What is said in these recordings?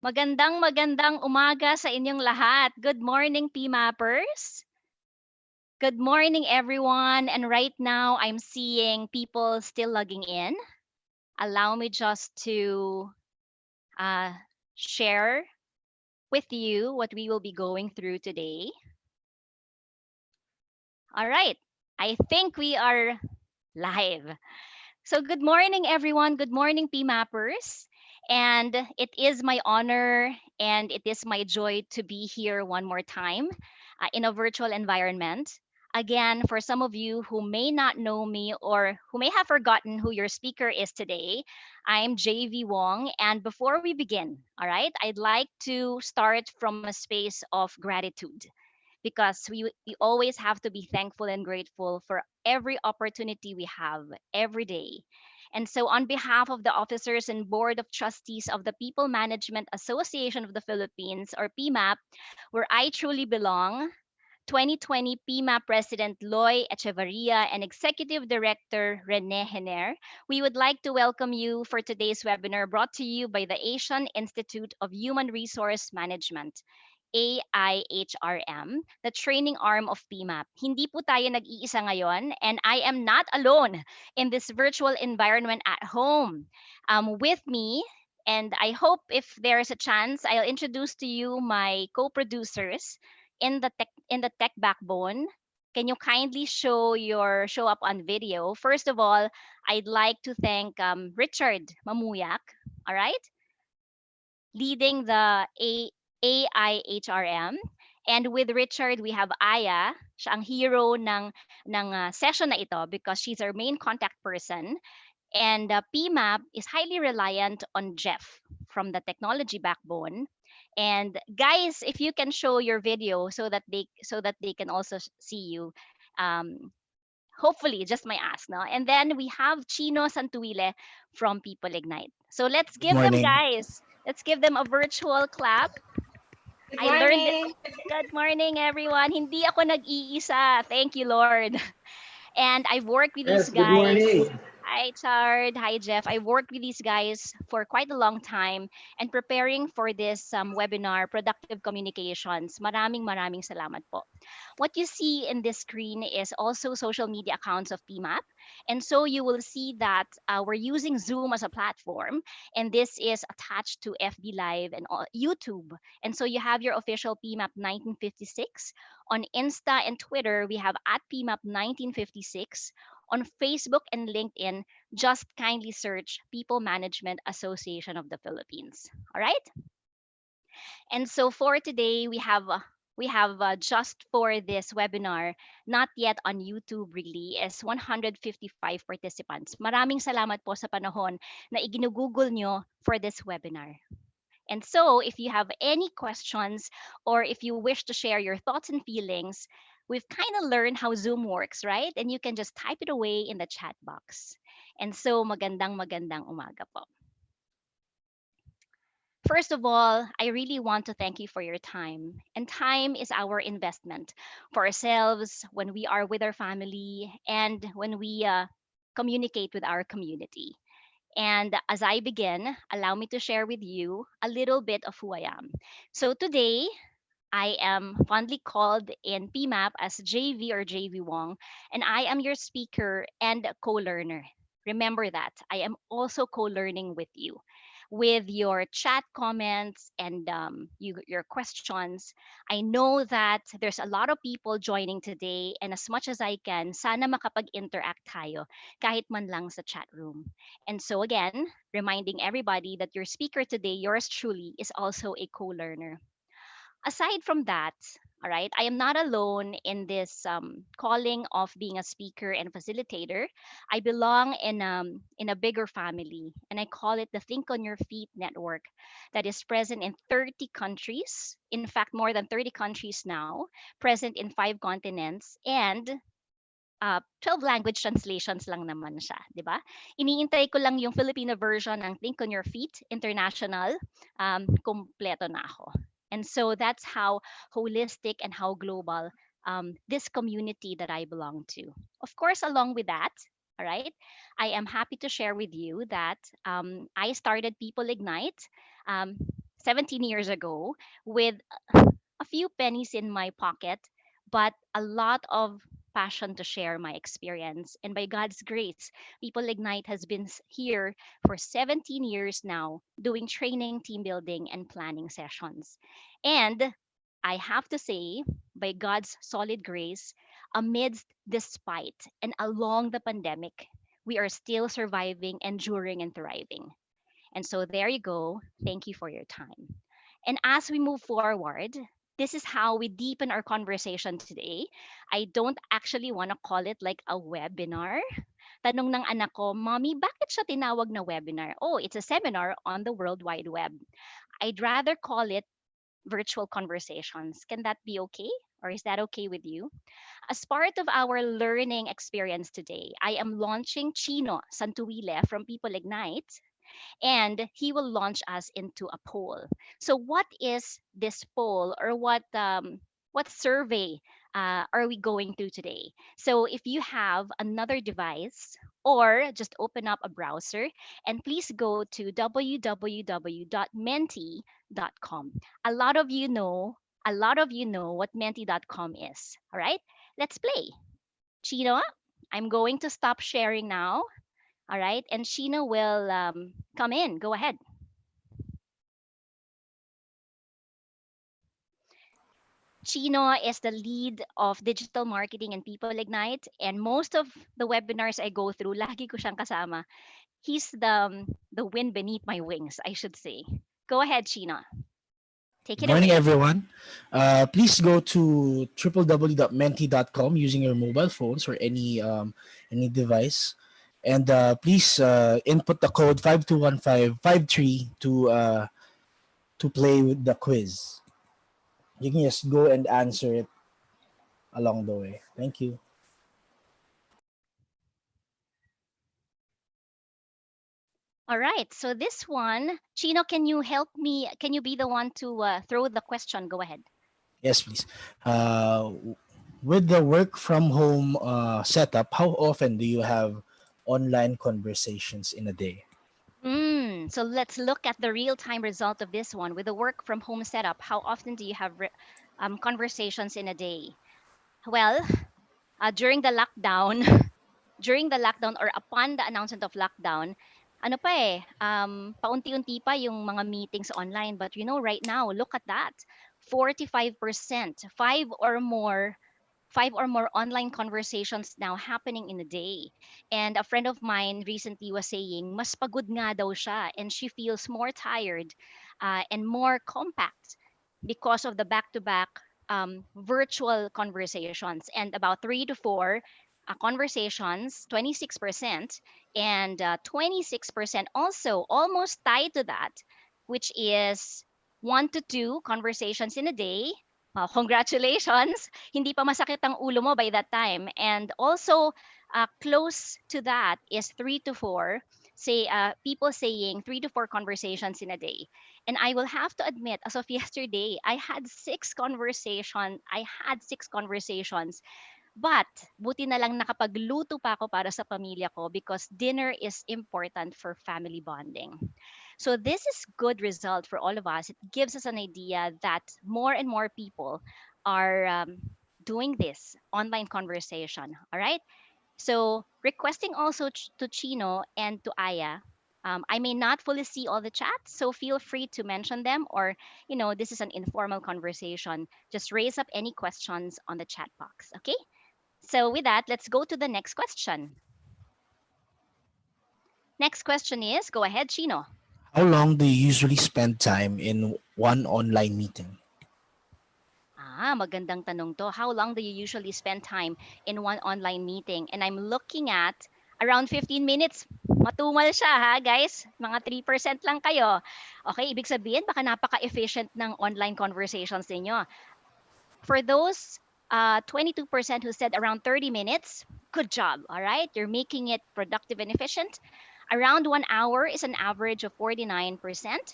Magandang umaga sa inyong lahat. Good morning, PMappers. Good morning, everyone. And right now, I'm seeing people still logging in. Allow me just to uh, share with you what we will be going through today. All right. I think we are live. So, good morning, everyone. Good morning, PMappers. And it is my honor and it is my joy to be here one more time in a virtual environment. Again, for some of you who may not know me or who may have forgotten who your speaker is today, I'm JV Wong. And before we begin, all right, I'd like to start from a space of gratitude because we always have to be thankful and grateful for every opportunity we have every day. And so, on behalf of the officers and board of trustees of the People Management Association of the Philippines, or PMAP, where I truly belong, 2020 PMAP President Loy Echevarria and Executive Director Rene Hener, we would like to welcome you for today's webinar brought to you by the Asian Institute of Human Resource Management. AIHRM, the training arm of PMAP. Hindi po tayo nag-iisa ngayon, and I am not alone in this virtual environment at home. With me, and I hope if there's a chance, I'll introduce to you my co-producers in the tech backbone. Can you kindly show up on video? First of all, I'd like to thank Richard Mamuyak. All right, leading the AIHRM. And with Richard, we have Aya. Siya ang hero ng session na ito because she's our main contact person. And PMAP is highly reliant on Jeff from the technology backbone. And guys, if you can show your video so that they can also see you. Um, Hopefully, just my ask, no? And then we have Chino Santuile from People Ignite. So let's Good give them, morning. guys. Let's give them a virtual clap. Good I learned it. morning. Good morning, everyone. Hindi ako nag-iisa. Thank you, Lord. And I've worked with these Yes, good guys. morning. Hi, Chard. Hi, Jeff. I worked with these guys for quite a long time and preparing for this webinar, Productive Communications. Maraming salamat po. What you see in this screen is also social media accounts of PMAP. And so you will see that we're using Zoom as a platform, and this is attached to FB Live and YouTube. And so you have your official PMAP 1956. On Insta and Twitter, we have at PMAP 1956. On Facebook and LinkedIn, just kindly search People Management Association of the Philippines. All right? And so for today, we have just for this webinar, not yet on YouTube really, is 155 participants. Maraming salamat po sa panahon na iginugugol nyo for this webinar. And so, if you have any questions or if you wish to share your thoughts and feelings, we've kind of learned how Zoom works, right? And you can just type it away in the chat box. And so, magandang umaga po. First of all, I really want to thank you for your time. And time is our investment for ourselves when we are with our family and when we communicate with our community. And as I begin, allow me to share with you a little bit of who I am. So today, I am fondly called in PMAP as JV or JV Wong, and I am your speaker and co-learner. Remember that I am also co-learning with you, with your chat comments and your questions. I know that there's a lot of people joining today, and as much as I can, sana makapag-interact tayo kahit man lang sa chat room. And so again, reminding everybody that your speaker today, yours truly, is also a co-learner. Aside from that, all right, I am not alone in this calling of being a speaker and facilitator. I belong in a bigger family, and I call it the Think on Your Feet network that is present in 30 countries. In fact, more than 30 countries now, present in 5 continents, and 12 language translations lang naman siya, di ba? Iniintay ko lang yung Filipino version ng Think on Your Feet International, kompleto na ako. And so that's how holistic and how global this community that I belong to. Of course, along with that, all right, I am happy to share with you that I started People Ignite um, 17 years ago with a few pennies in my pocket, but a lot of passion to share my experience. And by God's grace, People Ignite has been here for 17 years now, doing training, team building, and planning sessions. And I have to say, by God's solid grace, amidst, despite, and along the pandemic, we are still surviving, enduring, and thriving. And so there you go. Thank you for your time. And as we move forward, this is how we deepen our conversation today. I don't actually want to call it like a webinar. Tanong ng anak ko, Mommy, bakit siya tinawag na webinar? Oh, it's a seminar on the World Wide Web. I'd rather call it virtual conversations. Can that be okay? Or is that okay with you? As part of our learning experience today, I am launching Chino Santuile from People Ignite, and he will launch us into a poll. So, what is this poll, or what survey are we going through today? So, if you have another device, or just open up a browser and please go to www.menti.com. A lot of you know, a lot of you know what menti.com is. All right, let's play. Chino, I'm going to stop sharing now. All right. And Sheena will come in. Go ahead. Chino is the lead of digital marketing and People Ignite. And most of the webinars I go through, lagi ko siyang kasama. He's the wind beneath my wings, I should say. Go ahead, Chino. Take Good it morning, away. everyone. Please go to www.menti.com using your mobile phones or any device, and please input the code 521553 to play with the quiz. You can just go and answer it along the way. Thank you. All right. So this one, Chino, can you help me? Can you be the one to throw the question? Go ahead. Yes, please. Uh, with the work from home setup, how often do you have online conversations in a day? So let's look at the real time result of this one with the work from home setup. How often do you have conversations in a day? Well, during the lockdown, during the lockdown or upon the announcement of lockdown, ano pa paunti-unti pa yung mga meetings online. But right now, look at that. 45%, five or more online conversations now happening in a day. And a friend of mine recently was saying, mas pagod nga daw siya and she feels more tired and more compact because of the back-to-back virtual conversations. And about 3 to 4 conversations, 26%, and 26% also almost tied to that, which is 1 to 2 conversations in a day. Congratulations! Hindi pa masakit ang ulo mo by that time. And also, close to that is 3 to 4. Say people saying 3 to 4 conversations in a day. And I will have to admit, as of yesterday, I had 6 conversations, but buti na lang nakapagluto pa ako para sa pamilya ko because dinner is important for family bonding. So this is good result for all of us. It gives us an idea that more and more people are doing this online conversation. All right. So requesting also to Chino and to Aya. I may not fully see all the chats, so feel free to mention them, or this is an informal conversation. Just raise up any questions on the chat box. Okay. So with that, let's go to the next question. Next question is, go ahead, Chino. How long do you usually spend time in one online meeting? Magandang tanong to. How long do you usually spend time in one online meeting? And I'm looking at around 15 minutes. Matumal siya ha, guys. Mga 3% lang kayo. Okay, ibig sabihin, baka napaka-efficient ng online conversations ninyo. For those 22% who said around 30 minutes, good job. All right, you're making it productive and efficient. Around 1 hour is an average of 49%.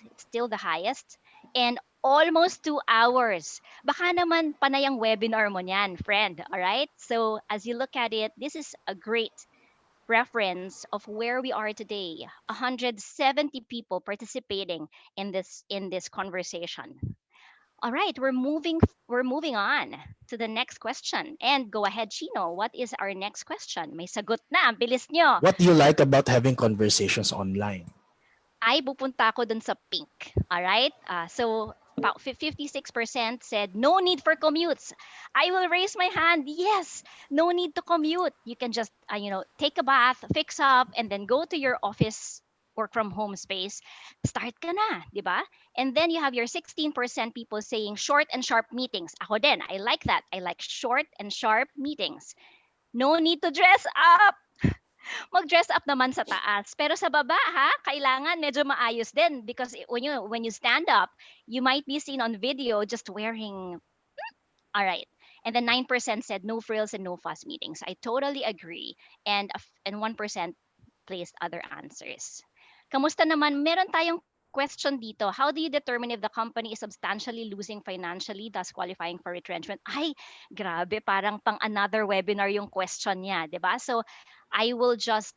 It's still the highest. And almost 2 hours. Baka naman panay ang webinar mo niyan, friend. All right? So as you look at it, this is a great reference of where we are today. 170 people participating in this conversation. All right, we're moving on to the next question. And go ahead, Chino. What is our next question? May sagot na. Ang bilis nyo. What do you like about having conversations online? Ay pupunta ako dun sa pink. Alright? So, about 56% said, no need for commutes. I will raise my hand. Yes, no need to commute. You can just, take a bath, fix up, and then go to your office work from home space. Start ka na, di ba? And then you have your 16% people saying short and sharp meetings. Ako din, I like that. I like short and sharp meetings. No need to dress up. Mag-dress up naman sa taas. Pero sa baba ha, kailangan medyo maayos din because when you stand up, you might be seen on video just wearing all right. And then 9% said no frills and no fuss meetings. I totally agree. And 1% placed other answers. Kamusta naman? Meron tayong question dito. How do you determine if the company is substantially losing financially, thus qualifying for retrenchment? Ay, grabe. Parang pang another webinar yung question niya, di ba? So, I will just,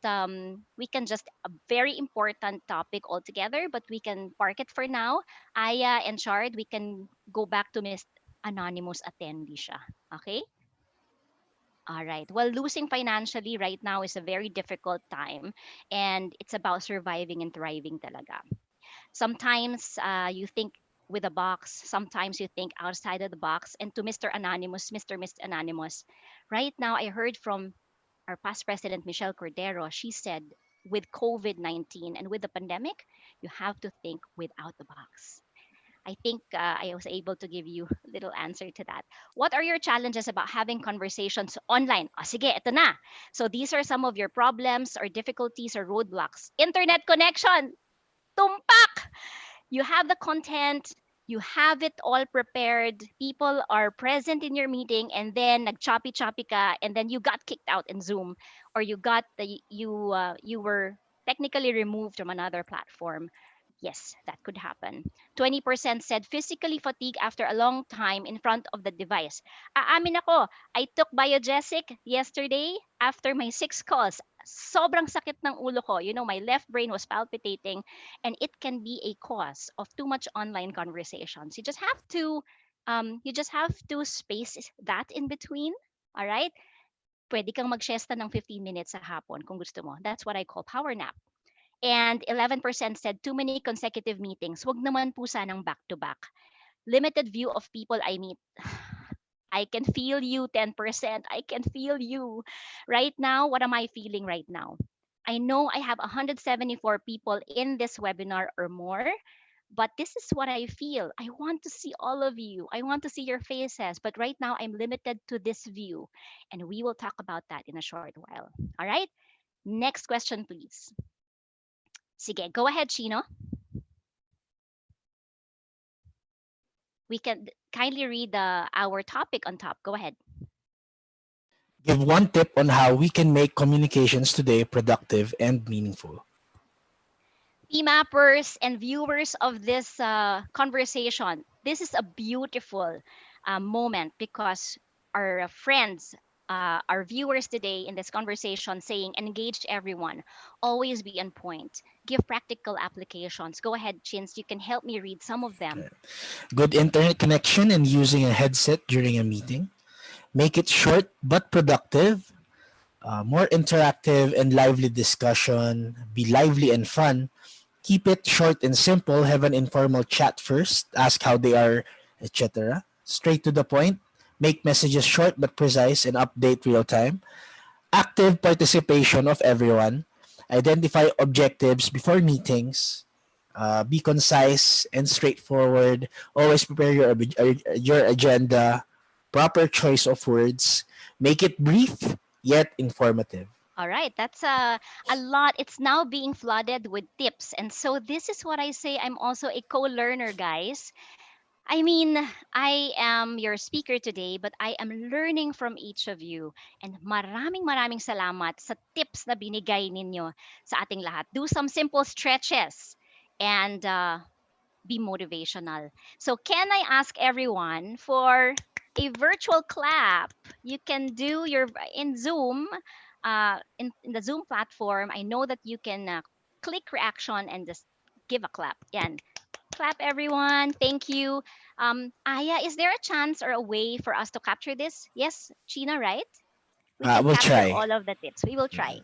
we can just, a very important topic altogether, but we can park it for now. Aya and Shard, we can go back to Miss Anonymous attendee siya. Okay? All right. Well, losing financially right now is a very difficult time, and it's about surviving and thriving talaga. Sometimes you think with a box, sometimes you think outside of the box. And to Mr. Anonymous, Mr. Miss Anonymous, right now I heard from our past president, Michelle Cordero. She said, with COVID 19 and with the pandemic, you have to think without the box. I think I was able to give you a little answer to that. What are your challenges about having conversations online? O sige, ito na. So these are some of your problems or difficulties or roadblocks. Internet connection. Tumpak! You have the content, you have it all prepared, people are present in your meeting, and then nag-choppy-choppy ka, and then you got kicked out in Zoom, or you were technically removed from another platform. Yes, that could happen. 20% said physically fatigue after a long time in front of the device. Aamin ako, I took Biogesic yesterday after my 6 calls. Sobrang sakit ng ulo ko. My left brain was palpitating, and it can be a cause of too much online conversations. You just have to space that in between. All right? Pwede kang mag-siesta ng 15 minutes sa hapon kung gusto mo. That's what I call power nap. And 11% said too many consecutive meetings. Wag naman po sanang back-to-back. Limited view of people I meet. I can feel you, 10%. I can feel you. Right now, what am I feeling right now? I know I have 174 people in this webinar or more, but this is what I feel. I want to see all of you. I want to see your faces, but right now I'm limited to this view. And we will talk about that in a short while. All right? Next question, please. Sige, go ahead, Chino. We can kindly read our topic on top. Go ahead. Give one tip on how we can make communications today productive and meaningful. PMappers and viewers of this conversation, this is a beautiful moment because our friends, our viewers today in this conversation saying engage everyone, always be on point, give practical applications. Go ahead, Chins, you can help me read some of them. Okay. Good internet connection and using a headset during a meeting. Make it short but productive. More interactive and lively discussion. Be lively and fun. Keep it short and simple. Have an informal chat first. Ask how they are, etc. Straight to the point. Make messages short but precise and update real time. Active participation of everyone. Identify objectives before meetings. Be concise and straightforward. Always prepare your agenda. Proper choice of words. Make it brief yet informative. All right, that's a lot. It's now being flooded with tips. And so this is what I say. I'm also a co-learner, guys. I mean, I am your speaker today, but I am learning from each of you. And maraming salamat sa tips na binigay ninyo sa ating lahat. Do some simple stretches and be motivational. So can I ask everyone for a virtual clap. You can do your in Zoom, in the Zoom platform. I know that you can click reaction and just give a clap. Yan. Clap, everyone. Thank you. Aya, is there a chance or a way for us to capture this? Yes, China, right? We can We'll capture try. all of the tips. We will try.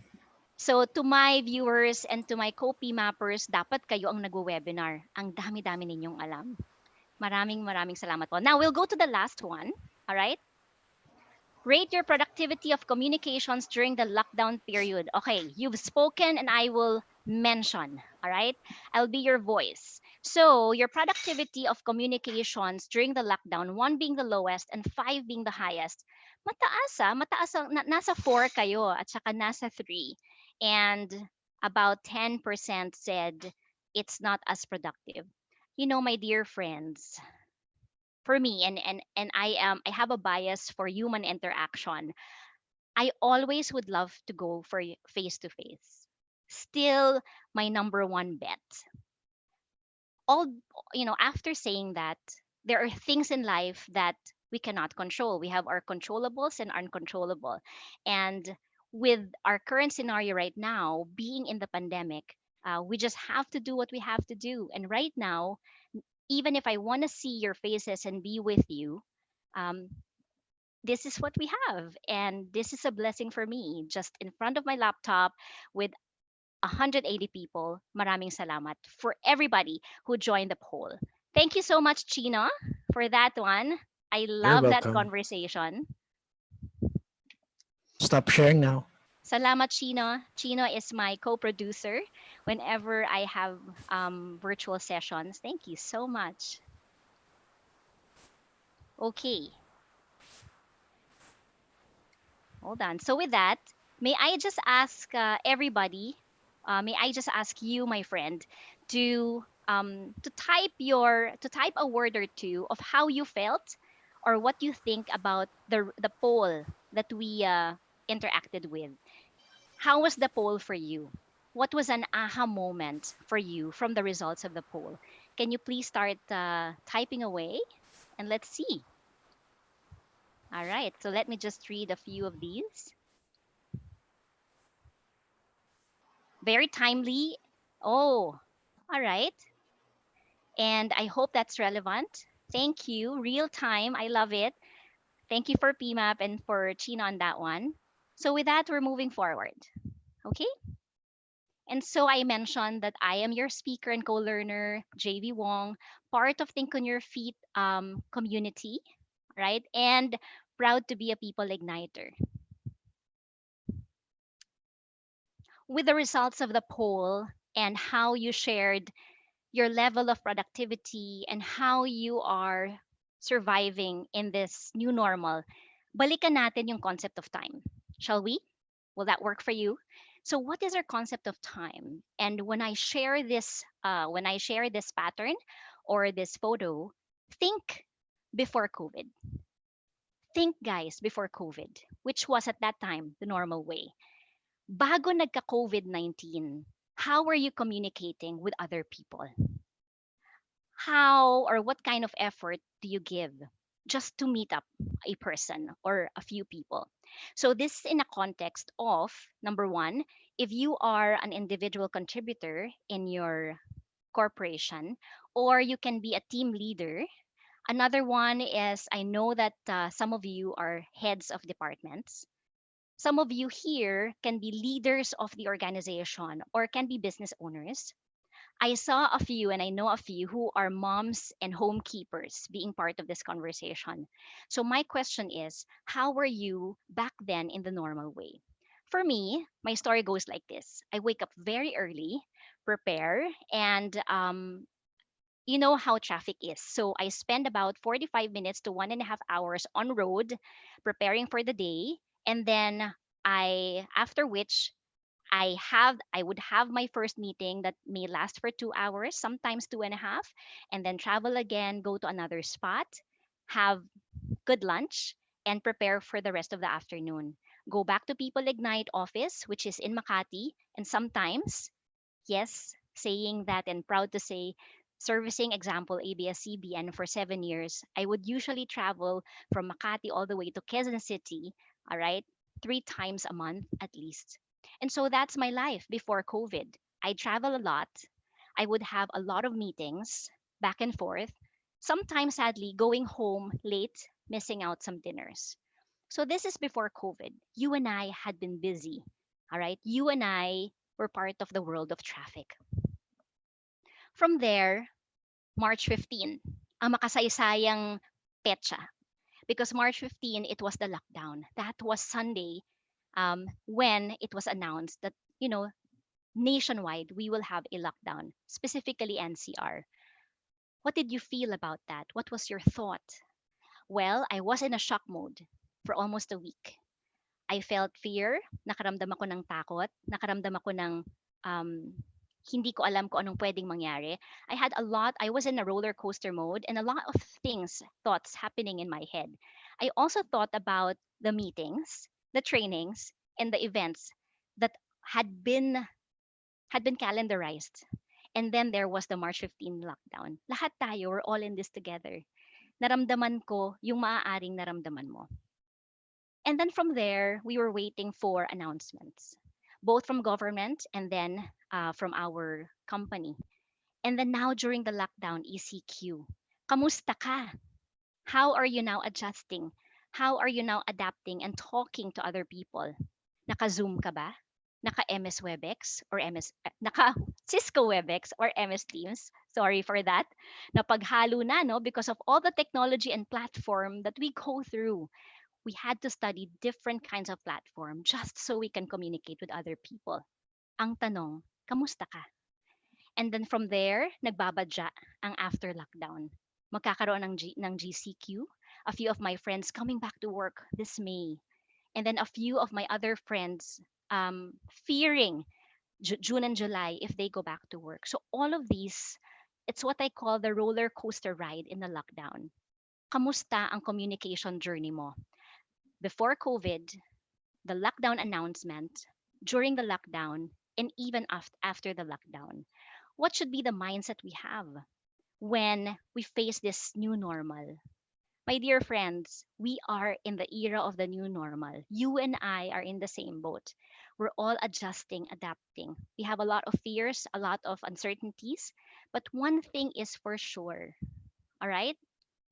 So to my viewers and to my copy mappers, dapat kayo ang nagwo-webinar. Ang dami-dami ninyong alam. Maraming maraming salamat po. Now we'll go to the last one. All right? Rate your productivity of communications during the lockdown period. Okay, you've spoken and I will mention. All right? I'll be your voice. So, your productivity of communications during the lockdown, one being the lowest and five being the highest. Nasa 4 kayo at saka nasa 3. And about 10% said it's not as productive. You know, my dear friends, for me, and I have a bias for human interaction. I always would love to go for face to face. Still my number one bet. All After saying that, there are things in life that we cannot control. We have our controllables and uncontrollable. And with our current scenario right now, being in the pandemic, we just have to do what we have to do. And right now, even if I want to see your faces and be with you, um, this is what we have. And this is a blessing for me. Just in front of my laptop with 180 people. Maraming salamat for everybody who joined the poll. Thank you so much, Chino, for that one. I You're love that welcome. conversation. Stop sharing now. Salamat, Chino. Chino is my co-producer whenever I have virtual sessions. Thank you so much. Okay, hold on. So with that, may I just ask everybody, may I just ask you, my friend, to type a word or two of how you felt or what you think about the poll that we interacted with. How was the poll for you? What was an aha moment for you from the results of the poll? Can you please start typing away and let's see. All right, so let me just read a few of these. Very timely. Oh, all right. And I hope that's relevant. Thank you. Real time. I love it. Thank you for PMAP and for China on that one. So with that, we're moving forward. Okay. And so I mentioned that I am your speaker and co-learner, JV Wong, part of Think on Your Feet community, right? And proud to be a people igniter. With the results of the poll and how you shared your level of productivity and how you are surviving in this new normal, balikan natin yung concept of time. Shall we? Will that work for you? So, what is our concept of time? And when I share this pattern or this photo, think before COVID. Think, guys, before COVID, which was at that time the normal way. Bago nagka-COVID-19, how were you communicating with other people? How or what kind of effort do you give just to meet up a person or a few people? So, this is in a context of number one, if you are an individual contributor in your corporation, or you can be a team leader. Another one is I know that some of you are heads of departments. Some of you here can be leaders of the organization or can be business owners. I saw a few and I know a few who are moms and homekeepers being part of this conversation. So, my question is how were you back then in the normal way? For me, my story goes like this. I wake up very early, prepare, and you know how traffic is. So I spend about 45 minutes to 1.5 hours on road preparing for the day. And then after which I would have my first meeting that may last for 2 hours, sometimes two and a half, and then travel again, go to another spot, have good lunch, and prepare for the rest of the afternoon. Go back to People Ignite office, which is in Makati, and sometimes, yes, saying that and proud to say, Servicing example ABS-CBN for 7 years, I would usually travel from Makati all the way to Quezon City, all right, 3 times a month at least. And so that's my life before COVID. I travel a lot. I would have a lot of meetings back and forth, sometimes sadly going home late, missing out some dinners. So this is before COVID. You and I had been busy. All right. You and I were part of the world of traffic. From there, March 15, ang makasaysayang petsa. Because March 15, it was the lockdown. That was Sunday when it was announced that, nationwide, we will have a lockdown, specifically NCR. What did you feel about that? What was your thought? Well, I was in a shock mode for almost a week. I felt fear, nakaramdam ako ng takot, nakaramdam ako ng um, hindi ko alam kung anong pwedeng mangyari. I was in a roller coaster mode and a lot of thoughts happening in my head. I also thought about the meetings, the trainings, and the events that had been had been calendarized. And then there was the March 15 lockdown. Lahat tayo, we're all in this together. Naramdaman ko yung maaaring naramdaman mo. And then from there, we were waiting for announcements, both from government and then from our company. And then now during the lockdown, ECQ, kamusta ka? How are you now adjusting? How are you now adapting and talking to other people? Naka-Zoom ka ba? Naka-MS Webex or naka-Cisco Webex or MS Teams? Sorry for that. Napaghalo na, no? Because of all the technology and platform that we go through, we had to study different kinds of platform just so we can communicate with other people. Ang tanong, kamusta ka? And then from there, nagbabadya ang after lockdown. Magkakaroon ng GCQ. A few of my friends coming back to work this May. And then a few of my other friends fearing June and July if they go back to work. So all of these, it's what I call the roller coaster ride in the lockdown. Kamusta ang communication journey mo? Before COVID, the lockdown announcement, during the lockdown, and even after the lockdown. What should be the mindset we have when we face this new normal? My dear friends, we are in the era of the new normal. You and I are in the same boat. We're all adjusting, adapting. We have a lot of fears, a lot of uncertainties, but one thing is for sure, all right?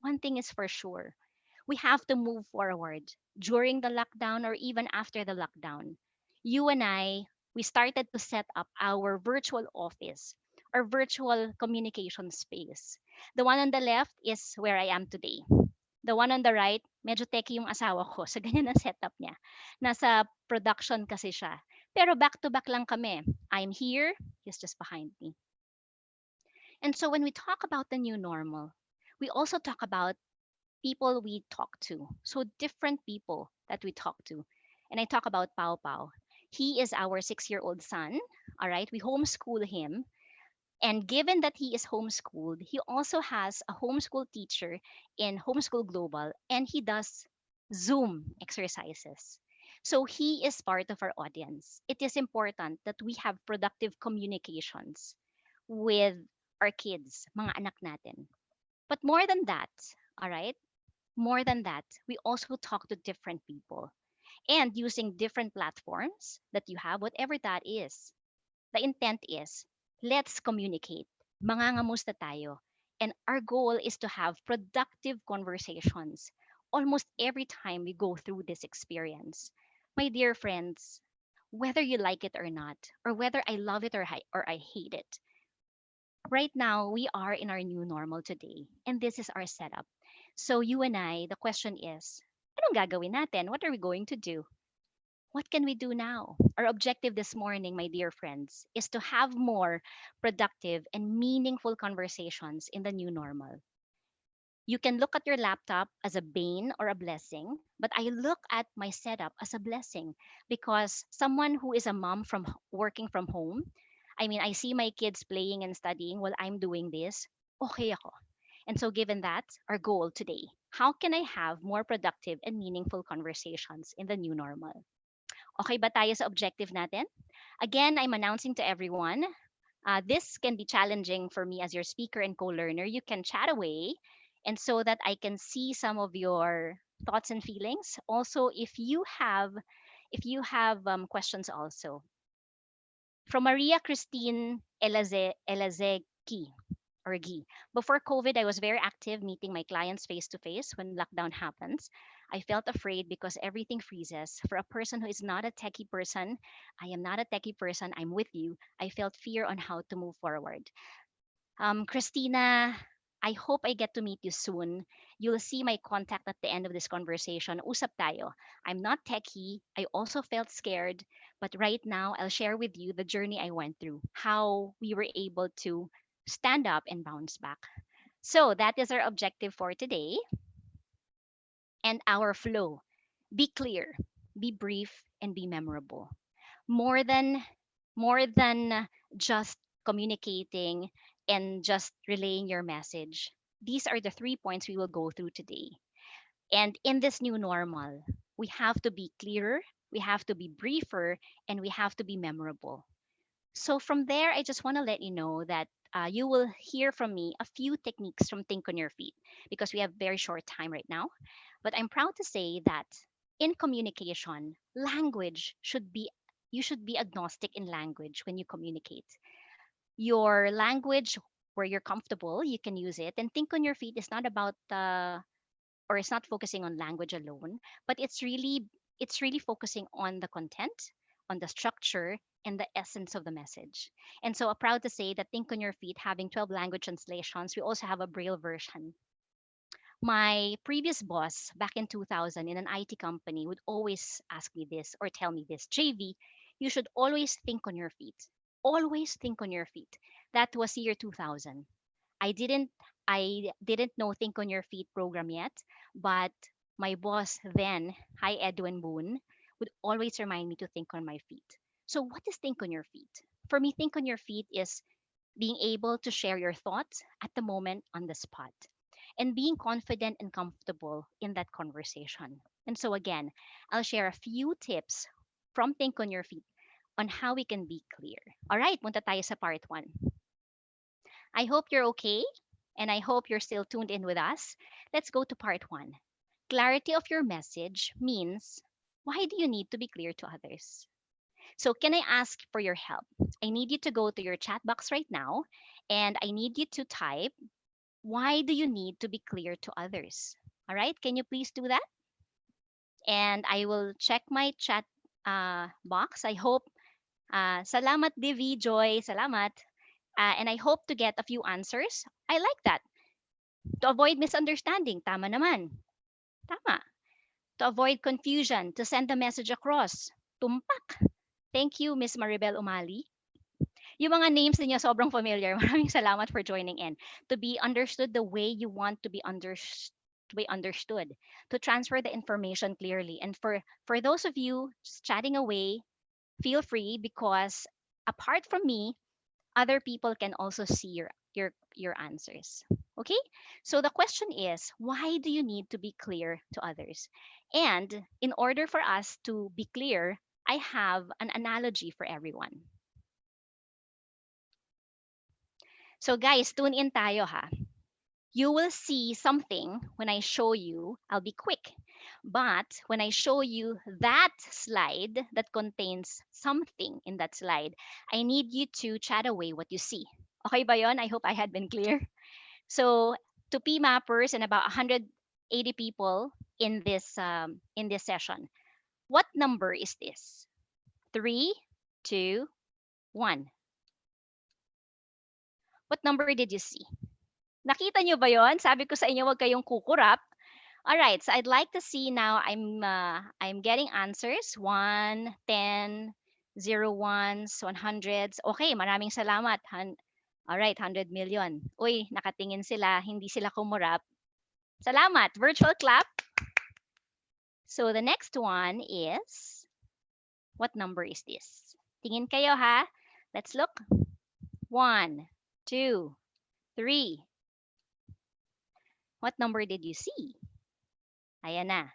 One thing is for sure. We have to move forward during the lockdown or even after the lockdown. You and I, we started to set up our virtual office, our virtual communication space. The one on the left is where I am today. The one on the right, medyo techie yung asawa ko. So, ganyan ang setup niya. Nasa production kasi siya. Pero back to back lang kami. I'm here, he's just behind me. And so when we talk about the new normal, we also talk about people we talk to. So different people that we talk to. And I talk about Pau Pau. He is our 6-year-old son. All right. We homeschool him. And given that he is homeschooled, he also has a homeschool teacher in Homeschool Global and he does Zoom exercises. So he is part of our audience. It is important that we have productive communications with our kids, mga anak natin. But more than that, all right, more than that, we also talk to different people and using different platforms that you have, whatever that is. The intent is, let's communicate. Mangangamusta tayo. And our goal is to have productive conversations almost every time we go through this experience. My dear friends, whether you like it or not, or whether I love it or I hate it, right now we are in our new normal today. And this is our setup. So you and I, the question is, anong gagawin natin? What are we going to do? What can we do now? Our objective this morning, my dear friends, is to have more productive and meaningful conversations in the new normal. You can look at your laptop as a bane or a blessing, but I look at my setup as a blessing because someone who is a mom working from home, I mean, I see my kids playing and studying while I'm doing this, okay ako. And so given that, our goal today, how can I have more productive and meaningful conversations in the new normal? Okay ba tayo sa objective natin? Again, I'm announcing to everyone, This can be challenging for me as your speaker and co-learner. You can chat away, and so that I can see some of your thoughts and feelings. Also, if you have questions also from Maria Christine Elazeki or Gi. Before COVID, I was very active meeting my clients face to face. When lockdown happens, I felt afraid because everything freezes. For a person who is not a techie person, I am not a techie person, I'm with you. I felt fear on how to move forward. Christina, I hope I get to meet you soon. You'll see my contact at the end of this conversation. Usap tayo. I'm not techie. I also felt scared. But right now, I'll share with you the journey I went through, how we were able to stand up and bounce back. So that is our objective for today and our flow. Be clear, be brief, and be memorable. More than more than just communicating and just relaying your message. These are the 3 points we will go through today. And in this new normal, we have to be clearer, we have to be briefer, and we have to be memorable. So from there, I just want to let you know that you will hear from me a few techniques from Think on Your Feet because we have very short time right now. But I'm proud to say that in communication, language should be you should be agnostic in language when you communicate. Your language where you're comfortable, you can use it. And Think on Your Feet is not about or it's not focusing on language alone, but it's really focusing on the content, on the structure, and the essence of the message. And so I'm proud to say that Think on Your Feet having 12 language translations, we also have a braille version. My previous boss back in 2000 in an IT company would always ask me this or tell me this, JV, you should always think on your feet. Always think on your feet. That was year 2000. I didn't I didn't know Think on Your Feet program yet, but my boss then, hi Edwin Boone, would always remind me to think on my feet. So what is Think on Your Feet? For me, Think on Your Feet is being able to share your thoughts at the moment on the spot and being confident and comfortable in that conversation. And so again, I'll share a few tips from Think on Your Feet on how we can be clear. All right, punta tayo sa part 1. I hope you're okay and I hope you're still tuned in with us. Let's go to part 1. Clarity of your message means why do you need to be clear to others? So, can I ask for your help? I need you to go to your chat box right now and I need you to type, why do you need to be clear to others? All right, can you please do that? And I will check my chat box. I hope, salamat Divi, Joy, salamat. And I hope to get a few answers. I like that. To avoid misunderstanding, tama naman. Tama. To avoid confusion, to send the message across. Tumpak. Thank you, Miss Maribel Umali. Yung mga names niyo sobrang familiar. Maraming salamat for joining in. To be understood the way you want to be understood, to transfer the information clearly. And for those of you just chatting away, feel free because apart from me, other people can also see your answers. Okay? So the question is, why do you need to be clear to others? And in order for us to be clear, I have an analogy for everyone. So guys, tune in tayo ha. You will see something when I show you. I'll be quick. But when I show you that slide that contains something in that slide, I need you to chat away what you see. Okay ba yon? I hope I had been clear. So to P mappers and about 180 people in this session, what number is this? 3, 2, 1. What number did you see? Nakita nyo ba yon? Sabi ko sa inyo, wag kayong kukurap. All right, so I'd like to see now. I'm getting answers. 1, 10, 0 ones, 100s. Okay, maraming salamat. All right, 100 million. Uy, nakatingin sila, hindi sila kumurap. Salamat. Virtual clap. So the next one is, what number is this? Tingin kayo ha. Let's look. 1, 2, 3. What number did you see? Ayan na.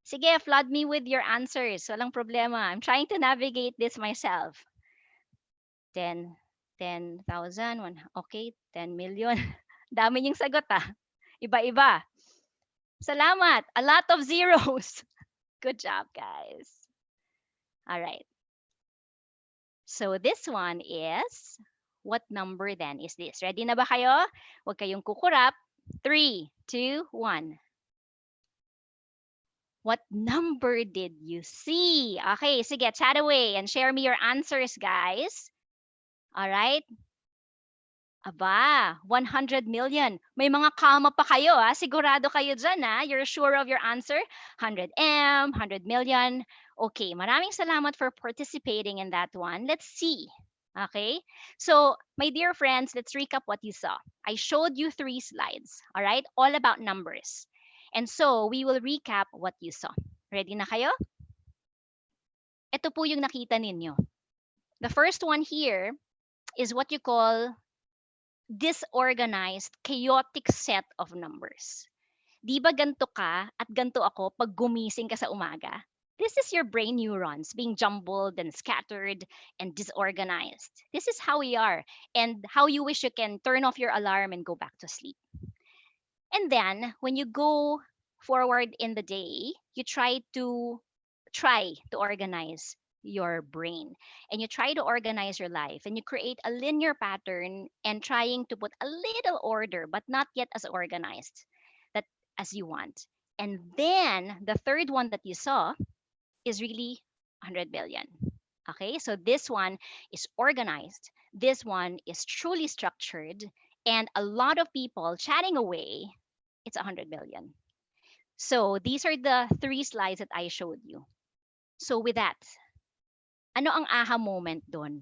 Sige, flood me with your answers. Walang problema. I'm trying to navigate this myself. 10. 10,000, okay, 10 million. Dami niyong sagot ah. Iba-iba. Salamat. A lot of zeros. Good job, guys. All right. So this one is, what number then is this? Ready na ba kayo? Huwag kayong kukurap. 3, 2, 1. What number did you see? Okay, sige, chat away and share me your answers, guys. All right. Aba, 100 million. May mga comma pa kayo, ah. Sigurado kayo dyan, ah. You're sure of your answer? 100M, 100 million. Okay, maraming salamat for participating in that one. Let's see. Okay? So, my dear friends, let's recap what you saw. I showed you 3 slides, all right? All about numbers. And so, we will recap what you saw. Ready na kayo? Ito po yung nakita ninyo. The first one here is what you call disorganized, chaotic set of numbers. Di ba ganto ka at ganto ako pag gumising ka sa umaga? This is your brain neurons being jumbled and scattered and disorganized. This is how we are and how you wish you can turn off your alarm and go back to sleep. And then when you go forward in the day, you try to organize your brain and you try to organize your life and you create a linear pattern and trying to put a little order but not yet as organized that as you want. And then the third one that you saw is really 100 billion. Okay, so this one is organized, this one is truly structured, and a lot of people chatting away, it's 100 billion. So these are the 3 slides that I showed you. So with that, ano ang aha moment doon?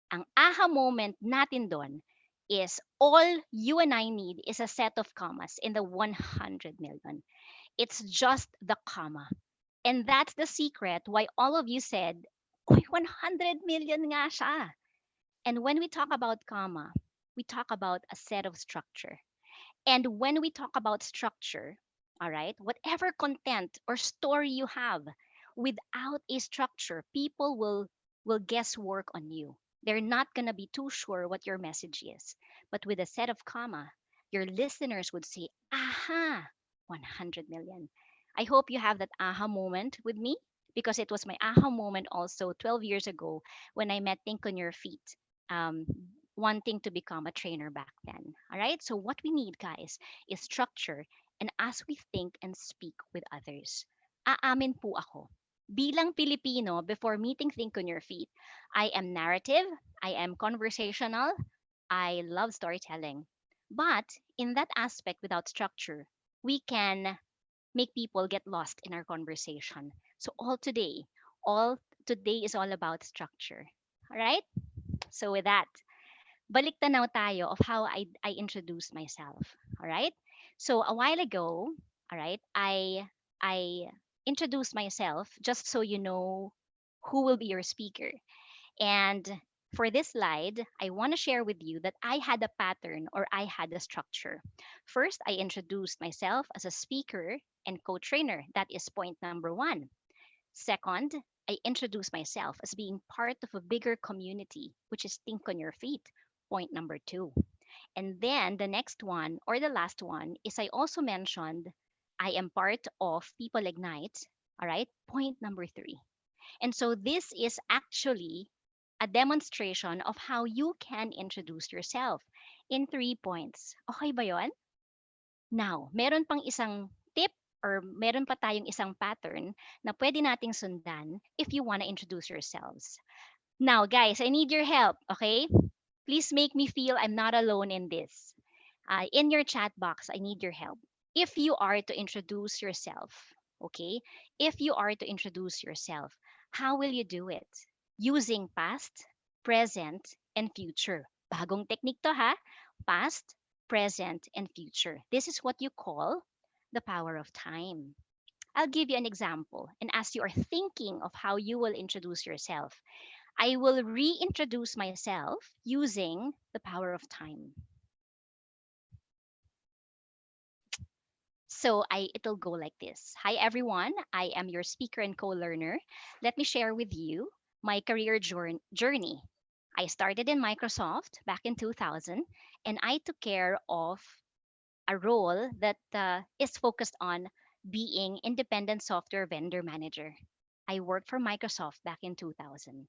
Ang aha moment natin doon is all you and I need is a set of commas in the 100 million. It's just the comma. And that's the secret why all of you said, "Uy, 100 million nga siya." And when we talk about comma, we talk about a set of structure. And when we talk about structure, all right, whatever content or story you have, without a structure, people will guess work on you. They're not gonna be too sure what your message is. But with a set of comma, your listeners would say, aha, 100 million. I hope you have that aha moment with me because it was my aha moment also 12 years ago when I met Think on Your Feet. Um, Wanting to become a trainer back then. All right. So, what we need, guys, is structure. And as we think and speak with others, aamin po ako. Bilang Pilipino, before meeting Think on Your Feet, I am narrative, I am conversational, I love storytelling. But in that aspect, without structure, we can make people get lost in our conversation. So, all today is all about structure. All right. So, with that, balik tanaw tayo of how I introduced myself. All right. So a while ago, all right, I introduced myself just so you know who will be your speaker. And for this slide, I want to share with you that I had a pattern or I had a structure. First, I introduced myself as a speaker and co-trainer. That is point number 1. Second, I introduce myself as being part of a bigger community, which is Think on Your Feet, point number 2. And then the next one, or the last one, is I also mentioned I am part of People Ignite, all right, point number 3. And so this is actually a demonstration of how you can introduce yourself in 3 points. Okay ba yon? Now, meron pang isang tip or meron pa tayong isang pattern na pwede nating sundan if you want to introduce yourselves. Now, guys, I need your help, okay? Please make me feel I'm not alone in this. In your chat box, I need your help. If you are to introduce yourself, okay? If you are to introduce yourself, how will you do it? Using past, present, and future. Bagong technique to ha? Past, present, and future. This is what you call the power of time. I'll give you an example. And as you are thinking of how you will introduce yourself, I will reintroduce myself using the power of time. So it'll go like this. Hi everyone, I am your speaker and co-learner. Let me share with you my career journey. I started in Microsoft back in 2000, and I took care of a role that is focused on being independent software vendor manager. I worked for Microsoft back in 2000.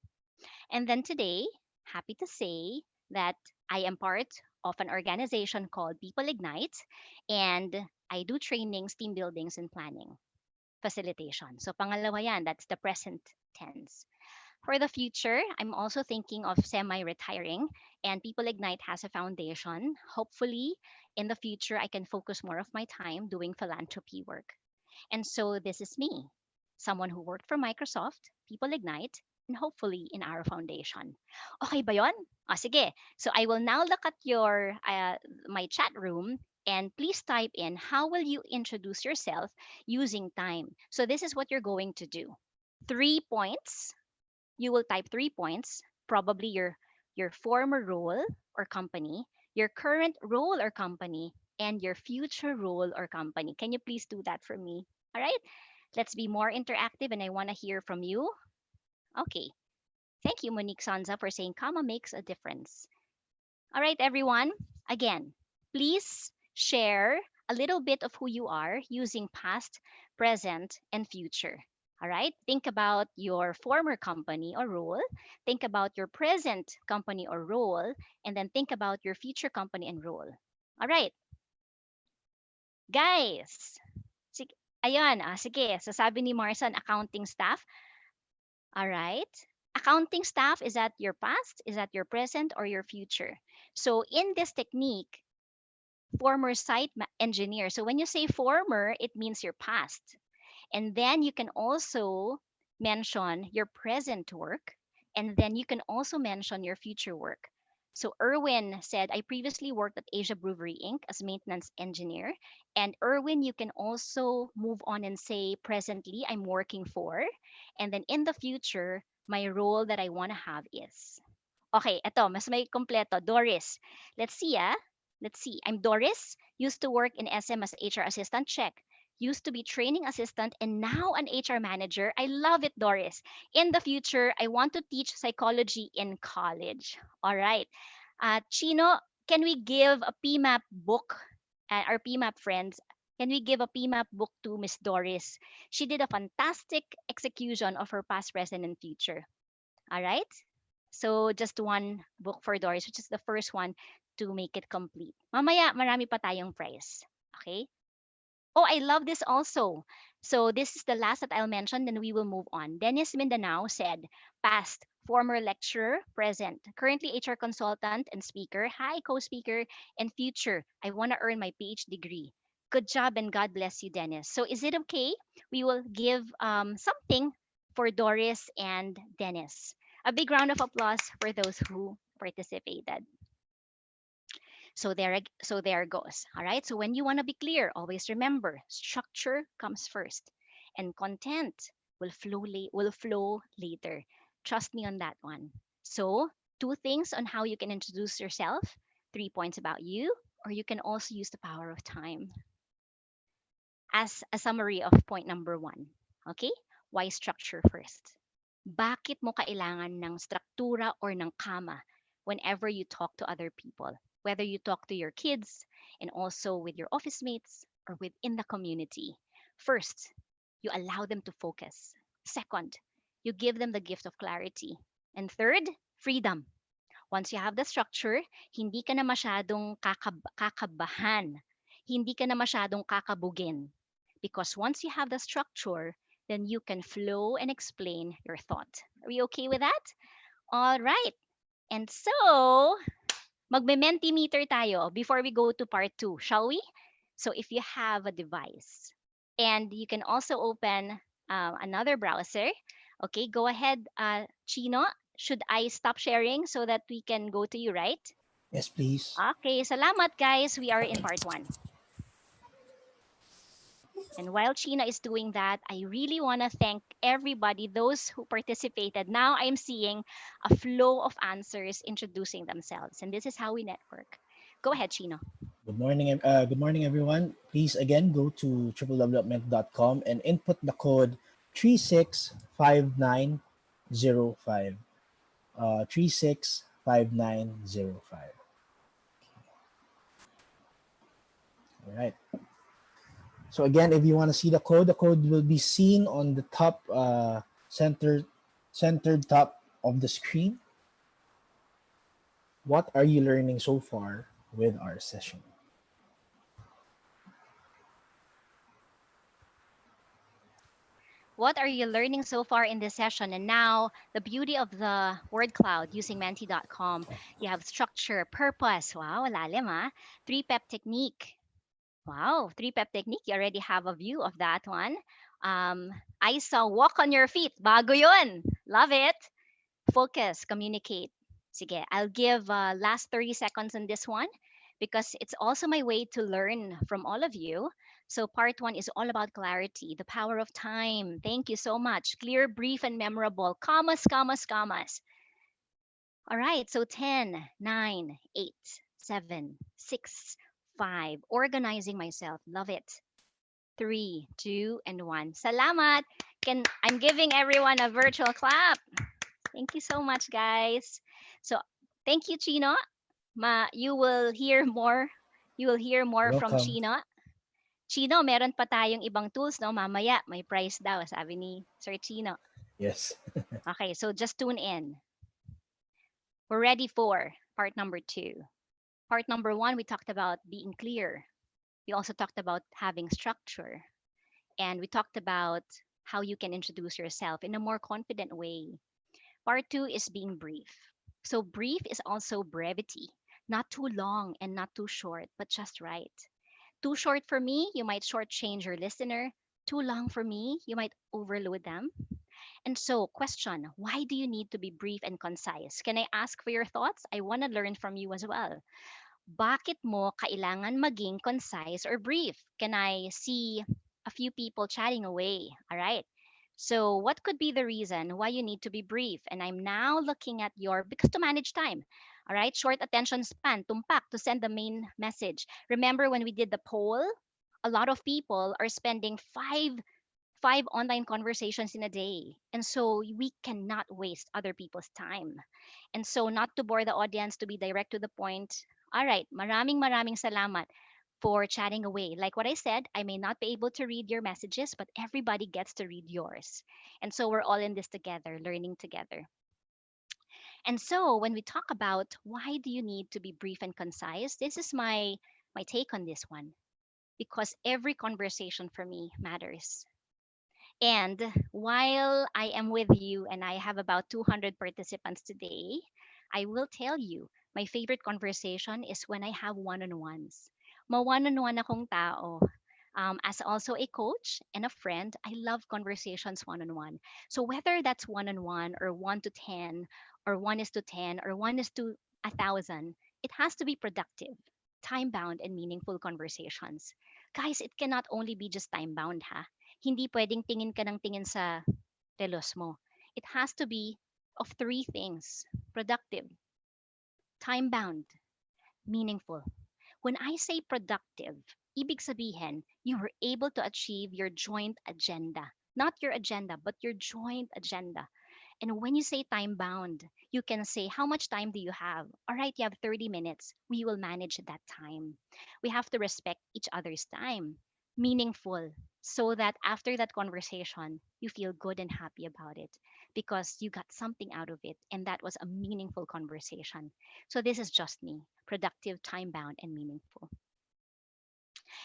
And then today, happy to say that I am part of an organization called People Ignite, and I do trainings, team buildings, and planning facilitation. So pangalawa yan, that's the present tense. For the future, I'm also thinking of semi-retiring, and People Ignite has a foundation. Hopefully, in the future, I can focus more of my time doing philanthropy work. And so this is me, someone who worked for Microsoft, People Ignite, and hopefully in our foundation. Okay ba yon? O, sige. So I will now look at my chat room, and please type in how will you introduce yourself using time. So this is what you're going to do. 3 points. You will type 3 points, probably your former role or company, your current role or company, and your future role or company. Can you please do that for me? All right, let's be more interactive and I want to hear from you. Okay, thank you, Monique Sanza, for saying comma makes a difference. All right, everyone. Again, please share a little bit of who you are using past, present, and future. All right. Think about your former company or role. Think about your present company or role. And then think about your future company and role. All right, guys. Sige, ayan. Sige. Sasabi ni Marson, accounting staff. All right. Accounting staff, is that your past? Is that your present or your future? So in this technique, former engineer. So when you say former, it means your past. And then you can also mention your present work. And then you can also mention your future work. So Erwin said, I previously worked at Asia Brewery Inc. as maintenance engineer. And Erwin, you can also move on and say, presently, I'm working for. And then in the future, my role that I want to have is. Okay, eto, mas may kompleto. Doris. Let's see, ah. Let's see. I'm Doris. Used to work in SM as HR assistant. Check. Used to be training assistant and now an HR manager. I love it, Doris. In the future, I want to teach psychology in college. All right. Chino, can we give a PMAP book, our PMAP friends? Can we give a PMAP book to Miss Doris? She did a fantastic execution of her past, present, and future. All right. So just one book for Doris, which is the first one to make it complete. Mamaya, marami pa tayong prize. Okay? Oh, I love this also. So this is the last that I'll mention, then we will move on. Dennis Mindanao said, past, former lecturer, present, currently HR consultant and speaker, hi co-speaker, and future, I want to earn my PhD degree. Good job and God bless you, Dennis. So is it okay? We will give something for Doris and Dennis. A big round of applause for those who participated. So there goes. All right. So when you want to be clear, always remember structure comes first, and content will flow later. Trust me on that one. So 2 things on how you can introduce yourself, 3 points about you, or you can also use the power of time as a summary of point number one. Okay? Why structure first? Bakit mo kailangan ng struktura or ng kama whenever you talk to other people? Whether you talk to your kids and also with your office mates or within the community. First, you allow them to focus. Second, you give them the gift of clarity. And third, freedom. Once you have the structure, hindi ka na masyadong kakabahan. Hindi ka na masyadong kakabugin. Because once you have the structure, then you can flow and explain your thought. Are we okay with that? All right. And so, magme-mentimeter tayo before we go to part 2, shall we? So if you have a device, and you can also open another browser. Okay, go ahead, Chino. Should I stop sharing so that we can go to you, right? Yes, please. Okay, salamat guys. We are in part 1. And while China is doing that, I really want to thank everybody, those who participated. Now I'm seeing a flow of answers introducing themselves. And this is how we network. Go ahead, Chino. Good morning, everyone. Please again go to www.ment.com and input the code 365905. 365905. 5905. All right. So again, if you want to see the code will be seen on the top centered top of the screen. What are you learning so far with our session? What are you learning so far in this session? And now, the beauty of the word cloud using menti.com, you have structure, purpose. Wow, lalim ah. Three-pep technique. Wow, three-pep technique. You already have a view of that one. I saw walk on your feet. Bago yun. Love it. Focus, communicate. Sige, I'll give last 30 seconds on this one because it's also my way to learn from all of you. So, part one is all about clarity, the power of time. Thank you so much. Clear, brief, and memorable. Commas, commas, commas. All right, so 10, 9, 8, 7, 6, 5. Organizing myself. Love it. 3, 2, and 1. Salamat. I'm giving everyone a virtual clap. Thank you so much, guys. So, thank you, Chino. You will hear more. You will hear more You're from welcome. Chino. Chino, meron pa tayong ibang tools, no? Mamaya, may price daw, sabi ni Sir Chino. Yes. Okay, so just tune in. We're ready for part number 2. Part number 1, we talked about being clear. We also talked about having structure. And we talked about how you can introduce yourself in a more confident way. Part 2 is being brief. So, brief is also brevity. Not too long and not too short, but just right. Too short for me, you might shortchange your listener. Too long for me, you might overload them. And so, question, why do you need to be brief and concise? Can I ask for your thoughts? I want to learn from you as well. Bakit mo kailangan maging concise or brief? Can I see a few people chatting away? All right. So, what could be the reason why you need to be brief? And I'm now looking at your, because to manage time, all right, short attention span, tumpak to send the main message. Remember when we did the poll? A lot of people are spending five online conversations in a day. And so we cannot waste other people's time. And so not to bore the audience, to be direct to the point. All right, maraming salamat for chatting away. Like what I said, I may not be able to read your messages, but everybody gets to read yours. And so we're all in this together, learning together. And so when we talk about why do you need to be brief and concise, this is my take on this one. Because every conversation for me matters. And while I am with you and I have about 200 participants today, I will tell you my favorite conversation is when I have one-on-ones. Ma-one-on-one akong tao. As also a coach and a friend, I love conversations one-on-one. So whether that's one-on-one or 1 to 10 or 1 is to 10 or 1 is to 1,000, it has to be productive, time-bound, and meaningful conversations. Guys, it cannot only be just time-bound, ha? Hindi pwedeng tingin ka ng tingin sa telos mo. It has to be of three things: productive, time bound, meaningful. When I say productive, ibig sabihin, you were able to achieve your joint agenda. Not your agenda, but your joint agenda. And when you say time bound, you can say, how much time do you have? All right, you have 30 minutes. We will manage that time. We have to respect each other's time. Meaningful, so that after that conversation, you feel good and happy about it because you got something out of it. And that was a meaningful conversation. So this is just me: productive, time bound, and meaningful.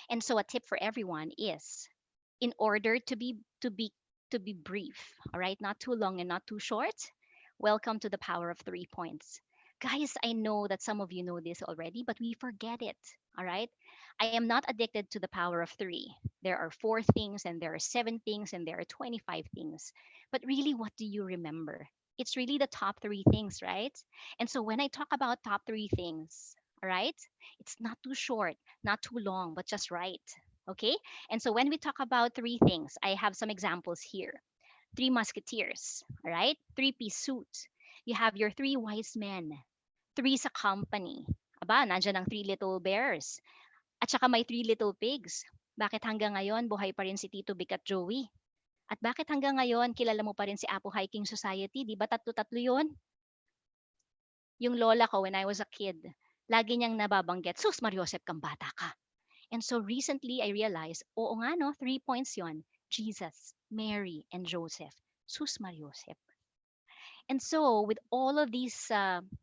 And so a tip for everyone is, in order to be brief, all right, not too long and not too short, welcome to the power of 3 points. Guys, I know that some of you know this already, but we forget it. All right, I am not addicted to the power of 3. There are 4 things and there are 7 things and there are 25 things, but really, what do you remember? It's really the top 3 things, right? And so when I talk about top 3 things, all right, it's not too short, not too long, but just right. Okay. And so when we talk about 3 things, I have some examples here. 3 musketeers, all right? 3-piece suit. You have your 3 wise men, 3 sa company. Aba, nandiyan ang 3 little bears. At saka may 3 little pigs. Bakit hanggang ngayon buhay pa rin si Tito Vic at Joey? At bakit hanggang ngayon kilala mo pa rin si Apo Hiking Society? Di ba tatlo-tatlo yun? Yung lola ko when I was a kid, lagi niyang nababanggit, sus Mariosep kang bata ka. And so recently I realized, oo nga no, 3 points yon. Jesus, Mary, and Joseph. Sus Mariosep. And so, with all of these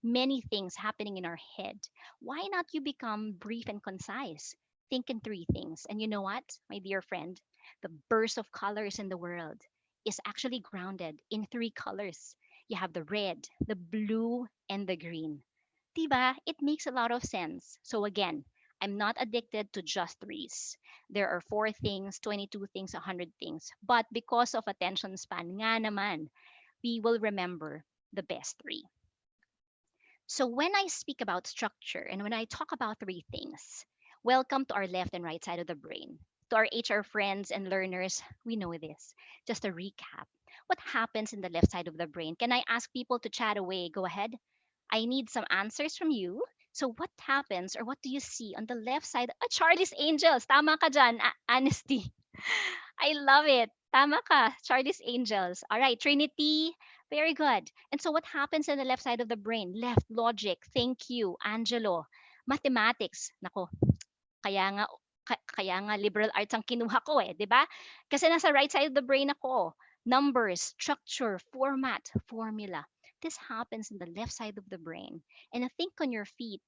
many things happening in our head, why not you become brief and concise? Think in three things. And you know what, my dear friend? The burst of colors in the world is actually grounded in three colors. You have the red, the blue, and the green. Diba? It makes a lot of sense. So again, I'm not addicted to just threes. There are four things, 22 things, 100 things. But because of attention span nga naman, we will remember the best three. So when I speak about structure and when I talk about three things, welcome to our left and right side of the brain. To our HR friends and learners, we know this. Just a recap. What happens in the left side of the brain? Can I ask people to chat away? Go ahead. I need some answers from you. So what happens or what do you see on the left side? Charlie's Angels. Tama ka dyan. Honesty. I love it. Tama ka. Charlie's Angels. All right. Trinity. Very good. And so what happens in the left side of the brain? Left logic. Thank you, Angelo. Mathematics. Nako, kaya nga kaya nga liberal arts ang kinuha ko eh, 'di ba? Kasi nasa right side of the brain ako. Numbers, structure, format, formula. This happens in the left side of the brain. And I think on your feet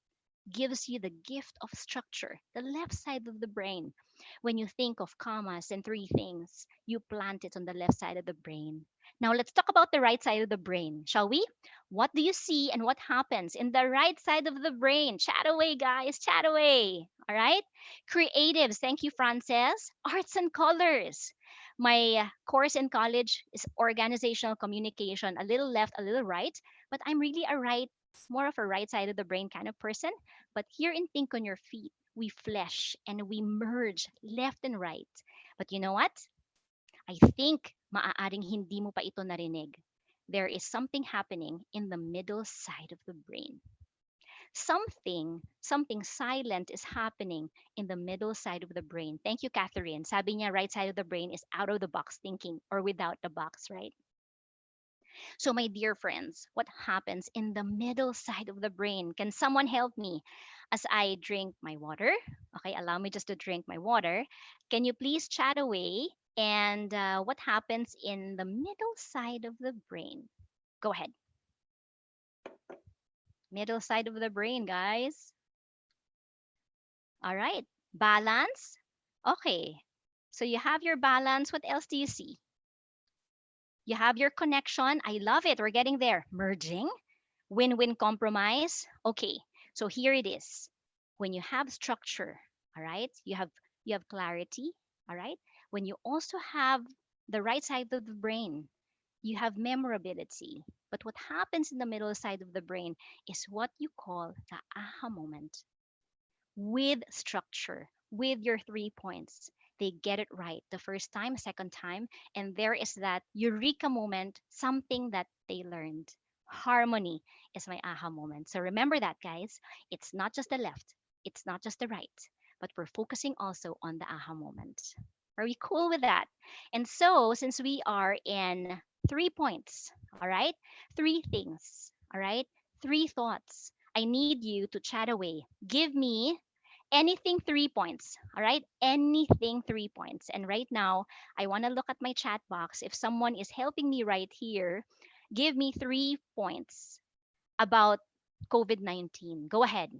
gives you the gift of structure, the left side of the brain. When you think of commas and three things, you plant it on the left side of the brain. Now let's talk about the right side of the brain, shall we? What do you see and what happens in the right side of the brain? Chat away, guys, chat away. All right? Creatives, thank you, Frances. Arts and colors. My course in college is organizational communication, a little left, a little right, but I'm really a right, more of a right side of the brain kind of person. But here in Think on Your Feet, we flesh and we merge left and right. But you know what? I think maaaring hindi mo pa ito narinig. There is something happening in the middle side of the brain. Something silent is happening in the middle side of the brain. Thank you, Catherine. Sabi niya, right side of the brain is out of the box thinking or without the box, right? So, my dear friends, what happens in the middle side of the brain? Can someone help me as I drink my water? Okay, allow me just to drink my water. Can you please chat away? And what happens in the middle side of the brain? Go ahead. Middle side of the brain, guys. All right. Balance. Okay. So you have your balance. What else do you see? You have your connection. I love it. We're getting there. Merging. Win-win compromise. Okay, so here it is. When you have structure, all right, you have clarity, all right. When you also have the right side of the brain, you have memorability. But what happens in the middle side of the brain is what you call the aha moment with structure, with your 3 points. They get it right the first time, second time, and there is that eureka moment, something that they learned. Harmony is my aha moment. So remember that, guys. It's not just the left, it's not just the right, but we're focusing also on the aha moment. Are we cool with that? And so, since we are in 3 points, all right, three things, all right, three thoughts, I need you to chat away. Give me anything 3 points. All right. Anything 3 points. And right now, I want to look at my chat box. If someone is helping me right here, give me 3 points about COVID 19. Go ahead.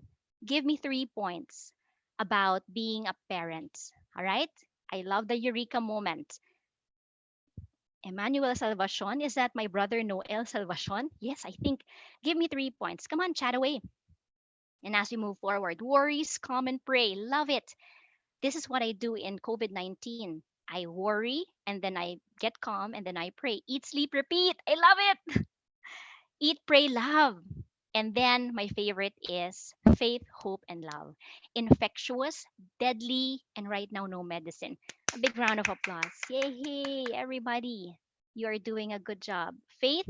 Give me 3 points about being a parent. All right. I love the eureka moment. Emmanuel Salvacion, is that my brother Noel Salvacion? Yes, I think. Give me 3 points. Come on, chat away. And as we move forward, worries, calm, and pray. Love it. This is what I do in COVID 19. I worry and then I get calm and then I pray. Eat, sleep, repeat. I love it. Eat, pray, love. And then my favorite is faith, hope, and love. Infectious, deadly, and right now, no medicine. A big round of applause. Yay, everybody. You are doing a good job. Faith,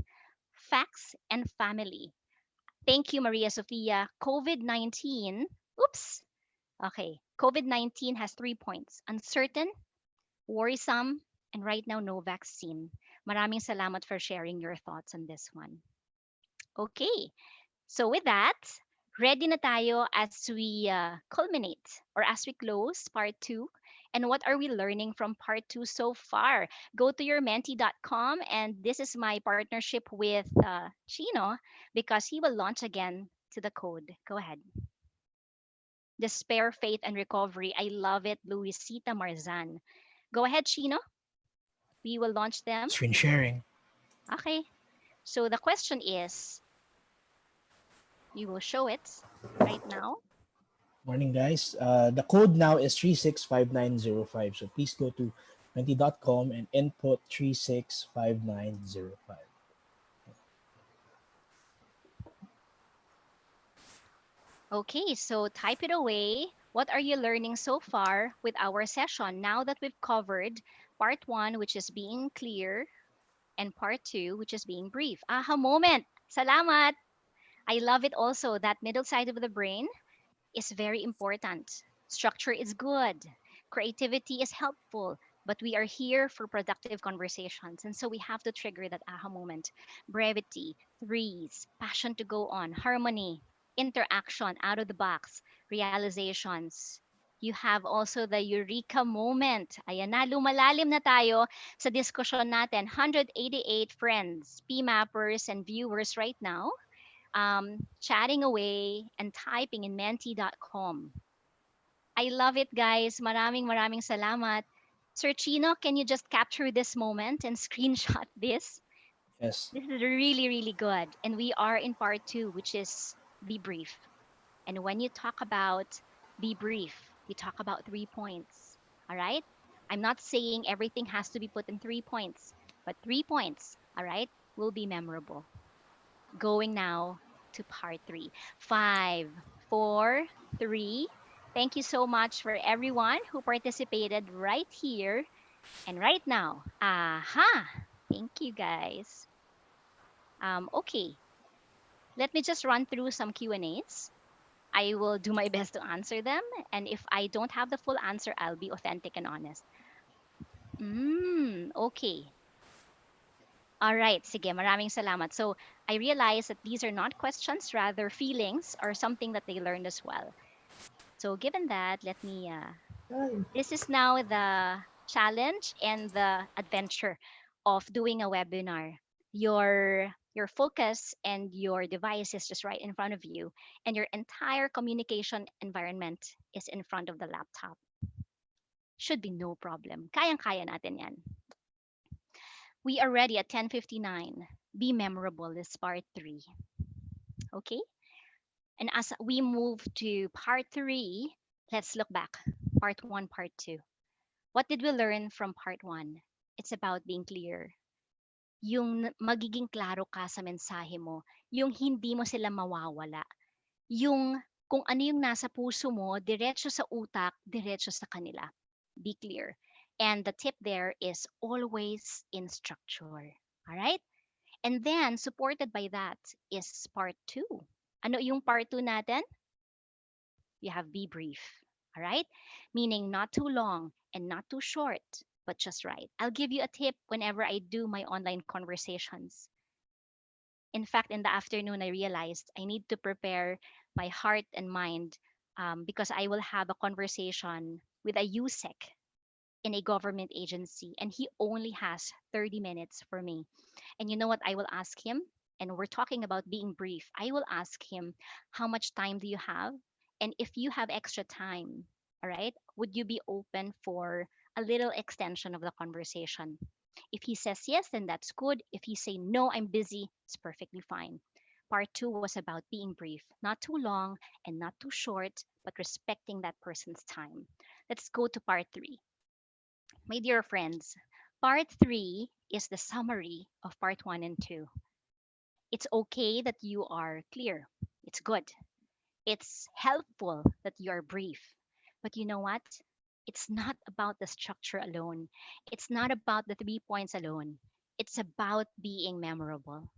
facts, and family. Thank you, Maria Sofia. COVID 19. Oops. Okay. COVID 19 has 3 points: uncertain, worrisome, and right now, no vaccine. Maraming salamat for sharing your thoughts on this one. Okay. So with that, ready na tayo as we culminate or as we close part 2. And what are we learning from part 2 so far? Go to yourmenti.com, and this is my partnership with Chino because he will launch again to the code. Go ahead. Despair, Faith, and Recovery. I love it. Luisita Marzan. Go ahead, Chino. We will launch them. Screen sharing. Okay. So the question is, you will show it right now. Morning, guys. The code now is 365905. So please go to menti.com and input 365905. Okay, so type it away. What are you learning so far with our session now that we've covered part 1, which is being clear, and part 2, which is being brief? Aha moment. Salamat. I love it also that middle side of the brain is very important. Structure is good. Creativity is helpful. But we are here for productive conversations. And so we have to trigger that aha moment. Brevity, threes, passion to go on, harmony, interaction, out of the box, realizations. You have also the eureka moment. Ayan na, lumalalim na tayo sa diskusyon natin. 188 friends, PMappers, and viewers right now chatting away and typing in menti.com. I love it, guys. Maraming salamat. Sir Chino, can you just capture this moment and screenshot this? Yes. This is really good. And we are in part 2, which is be brief. And when you talk about be brief, you talk about 3 points. All right? I'm not saying everything has to be put in 3 points, but 3 points, all right, will be memorable. Going now to part 3. Five, four, three. Thank you so much for everyone who participated right here and right now. Aha! Thank you, guys. Okay, let me just run through some Q&As. I will do my best to answer them, and if I don't have the full answer, I'll be authentic and honest. Okay. All right, sige, maraming salamat. So, I realize that these are not questions, rather feelings or something that they learned as well. So, given that, this is now the challenge and the adventure of doing a webinar. Your focus and your device is just right in front of you, and your entire communication environment is in front of the laptop. Should be no problem. Kayang-kaya natin yan. We are ready at 10:59. Be memorable is part 3. Okay? And as we move to part 3, let's look back. Part 1, part 2. What did we learn from part 1? It's about being clear. Yung magiging klaro ka sa mensahe mo, yung hindi mo sila mawawala. Yung kung ano yung nasa puso mo, diretso sa utak, diretso sa kanila. Be clear. And the tip there is always in structure. All right? And then, supported by that is part 2. Ano yung part 2 natin? You have be brief. All right? Meaning not too long and not too short, but just right. I'll give you a tip whenever I do my online conversations. In fact, in the afternoon, I realized I need to prepare my heart and mind because I will have a conversation with a USEC in a government agency, and he only has 30 minutes for me. And you know what? I will ask him, and we're talking about being brief. I will ask him, how much time do you have? And if you have extra time, all right, would you be open for a little extension of the conversation? If he says yes, then that's good. If he say no, I'm busy, it's perfectly fine. Part 2 was about being brief, not too long and not too short, but respecting that person's time. Let's go to part 3. My dear friends, part 3 is the summary of part 1 and 2. It's okay that you are clear. It's good. It's helpful that you are brief. But you know what? It's not about the structure alone. It's not about the 3 points alone. It's about being memorable.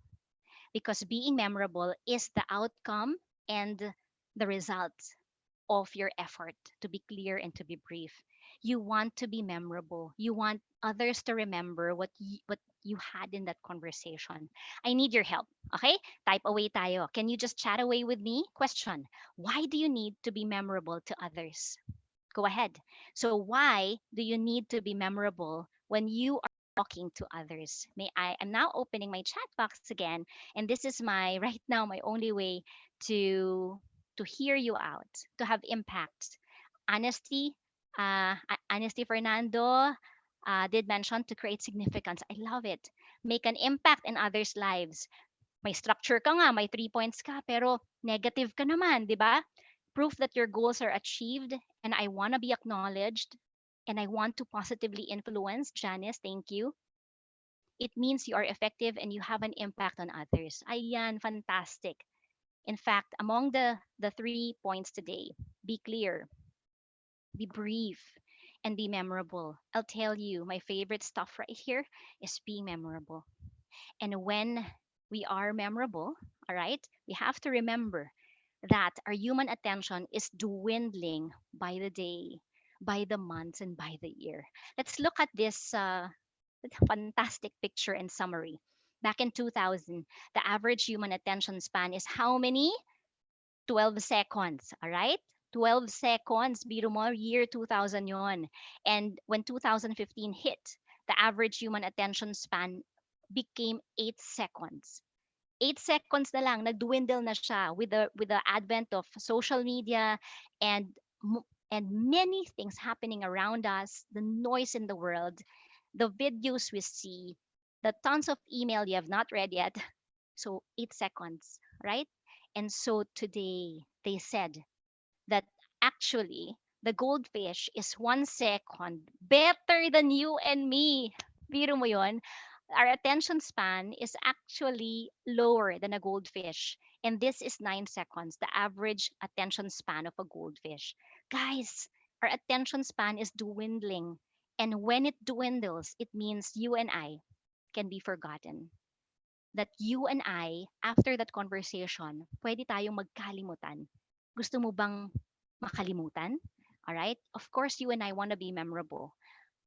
Because being memorable is the outcome and the result of your effort to be clear and to be brief. You want to be memorable. You want others to remember what you had in that conversation. I need your help. Okay? Type away tayo. Can you just chat away with me? Question: why do you need to be memorable to others? Go ahead. So why do you need to be memorable when you are talking to others? I'm now opening my chat box again, and this is my right now my only way to to hear you out, to have impact. Honesty, Honesty Fernando did mention to create significance. I love it. Make an impact in others' lives. May structure ka nga, may 3 points ka, pero negative ka naman, di ba? Proof that your goals are achieved and I want to be acknowledged and I want to positively influence. Janice, thank you. It means you are effective and you have an impact on others. Ayan, fantastic. In fact, among the 3 points today, be clear, be brief, and be memorable. I'll tell you, my favorite stuff right here is being memorable. And when we are memorable, all right, we have to remember that our human attention is dwindling by the day, by the months, and by the year. Let's look at this fantastic picture and summary. Back in 2000, the average human attention span is how many? 12 seconds, all right? 12 seconds, biro mo, year 2000 yon. And when 2015 hit, the average human attention span became 8 seconds. 8 seconds na lang, nagdwindle na siya with the advent of social media and and many things happening around us, the noise in the world, the videos we see, the tons of email you have not read yet. So 8 seconds, right? And so today they said that actually the goldfish is 1 second better than you and me. Biro mo yun? Our attention span is actually lower than a goldfish. And this is 9 seconds, the average attention span of a goldfish. Guys, our attention span is dwindling. And when it dwindles, it means you and I can be forgotten. That you and I, after that conversation, pwede tayong magkalimutan. Gusto mo bang makalimutan? All right? Of course, you and I want to be memorable.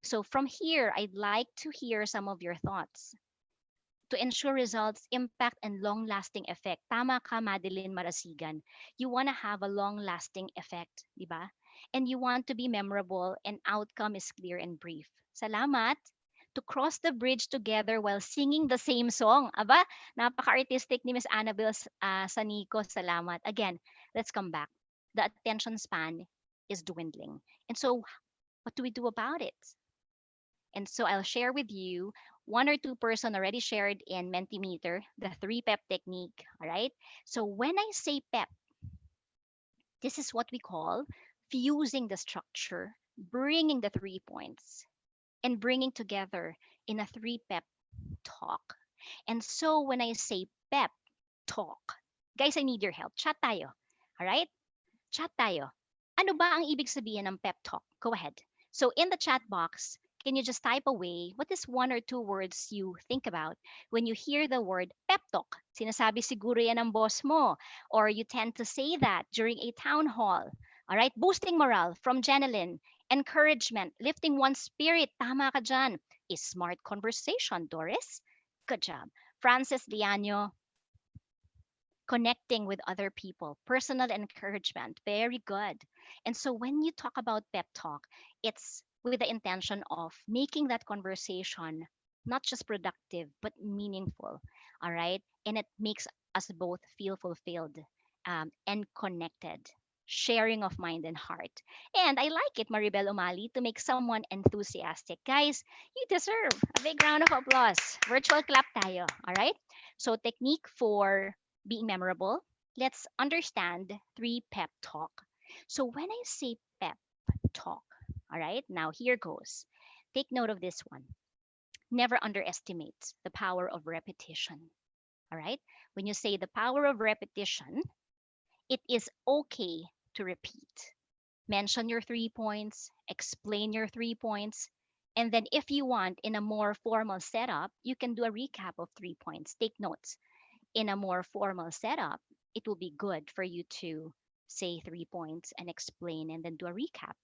So from here, I'd like to hear some of your thoughts to ensure results, impact, and long-lasting effect. Tama ka, Madeline Marasigan. You want to have a long-lasting effect, di ba? And you want to be memorable and outcome is clear and brief. Salamat. To cross the bridge together while singing the same song. Aba, napaka-artistic ni Miss Annabelle Sanico. Salamat. Again, let's come back. The attention span is dwindling. And so, what do we do about it? And so I'll share with you one or two person already shared in Mentimeter, the 3 PEP technique. All right. So when I say PEP, this is what we call fusing the structure, bringing the 3 points, and bringing together in a 3 PEP talk. And so when I say PEP talk, guys, I need your help. Chat tayo. All right? Chat tayo. Ano ba ang ibig sabihin ng pep talk? Go ahead. So in the chat box, can you just type away what is 1 or 2 words you think about when you hear the word pep talk? Sinasabi siguro yan ng boss mo, or you tend to say that during a town hall. All right, boosting morale from Jenilyn, encouragement, lifting one's spirit. Tama ka dyan. Is smart conversation, Doris. Good job. Francis Liano, connecting with other people, personal encouragement. Very good. And so when you talk about pep talk, it's with the intention of making that conversation not just productive, but meaningful. All right. And it makes us both feel fulfilled and connected. Sharing of mind and heart. And I like it, Maribel O'Malley, to make someone enthusiastic. Guys, you deserve a big round of applause. Virtual clap tayo. All right. So, technique for being memorable, let's understand 3 PEP talk. So when I say pep talk, all right, now here goes. Take note of this one. Never underestimate the power of repetition. All right. When you say the power of repetition, it is okay to repeat. Mention your 3 points, explain your 3 points, and then if you want in a more formal setup, you can do a recap of 3 points. Take notes in a more formal setup, it will be good for you to say 3 points and explain and then do a recap.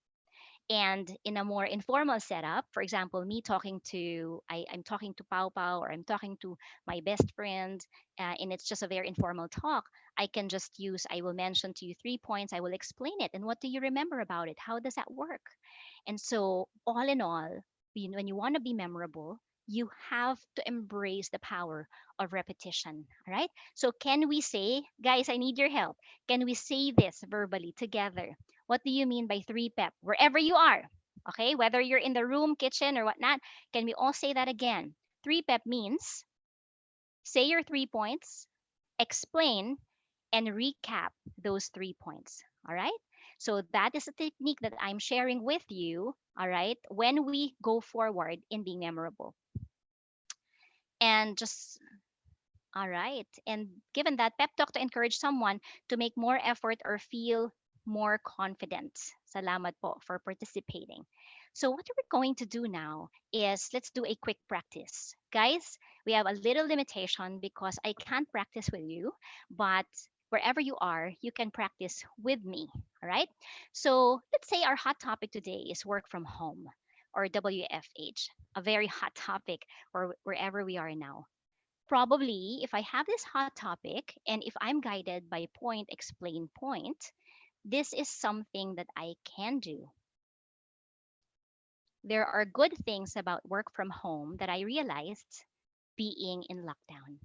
And in a more informal setup, for example, me talking to I'm talking to Pau Pau, or I'm talking to my best friend, and it's just a very informal talk. I will mention to you 3 points, I will explain it, and what do you remember about it, how does that work? And so all in all, when you want to be memorable, you have to embrace the power of repetition. All right, so can we say, guys, I need your help, can we say this verbally together? What do you mean by 3 PEP? Wherever you are, okay, whether you're in the room, kitchen, or whatnot, can we all say that again? 3 PEP means say your 3 points, explain, and recap those 3 points. All right. So that is a technique that I'm sharing with you. All right. When we go forward in being memorable. And just All right. And given that, pep talk to encourage someone to make more effort or feel more confident. Salamat po for participating. So what we're going to do now is let's do a quick practice. Guys, we have a little limitation because I can't practice with you, but wherever you are, you can practice with me. All right. So let's say our hot topic today is work from home, or WFH, a very hot topic, or wherever we are now. Probably, if I have this hot topic and if I'm guided by point, explain, point, this is something that I can do. There are good things about work from home that I realized being in lockdown.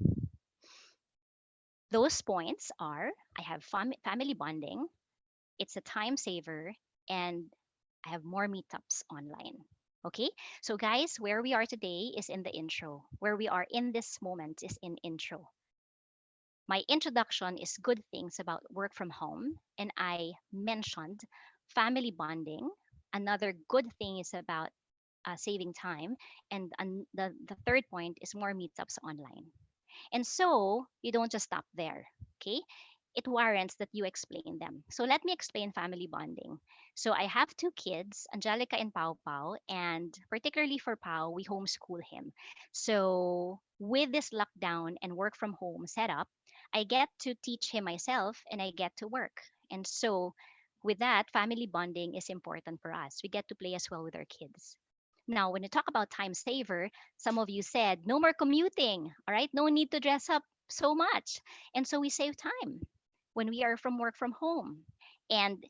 Those points are I have family bonding, it's a time saver, and I have more meetups online. Okay, so guys, where we are today is in the intro. Where we are in this moment is in intro. My introduction is good things about work from home, and I mentioned family bonding. Another good thing is about saving time, and the third point is more meetups online. And so you don't just stop there, okay? It warrants that you explain them. So let me explain family bonding. So I have 2 kids, Angelica and Pau Pau, and particularly for Pau, we homeschool him. So with this lockdown and work from home setup, I get to teach him myself and I get to work. And so with that, family bonding is important for us. We get to play as well with our kids. Now, when you talk about time saver, some of you said no more commuting, all right? No need to dress up so much. And so we save time when we are from work from home. And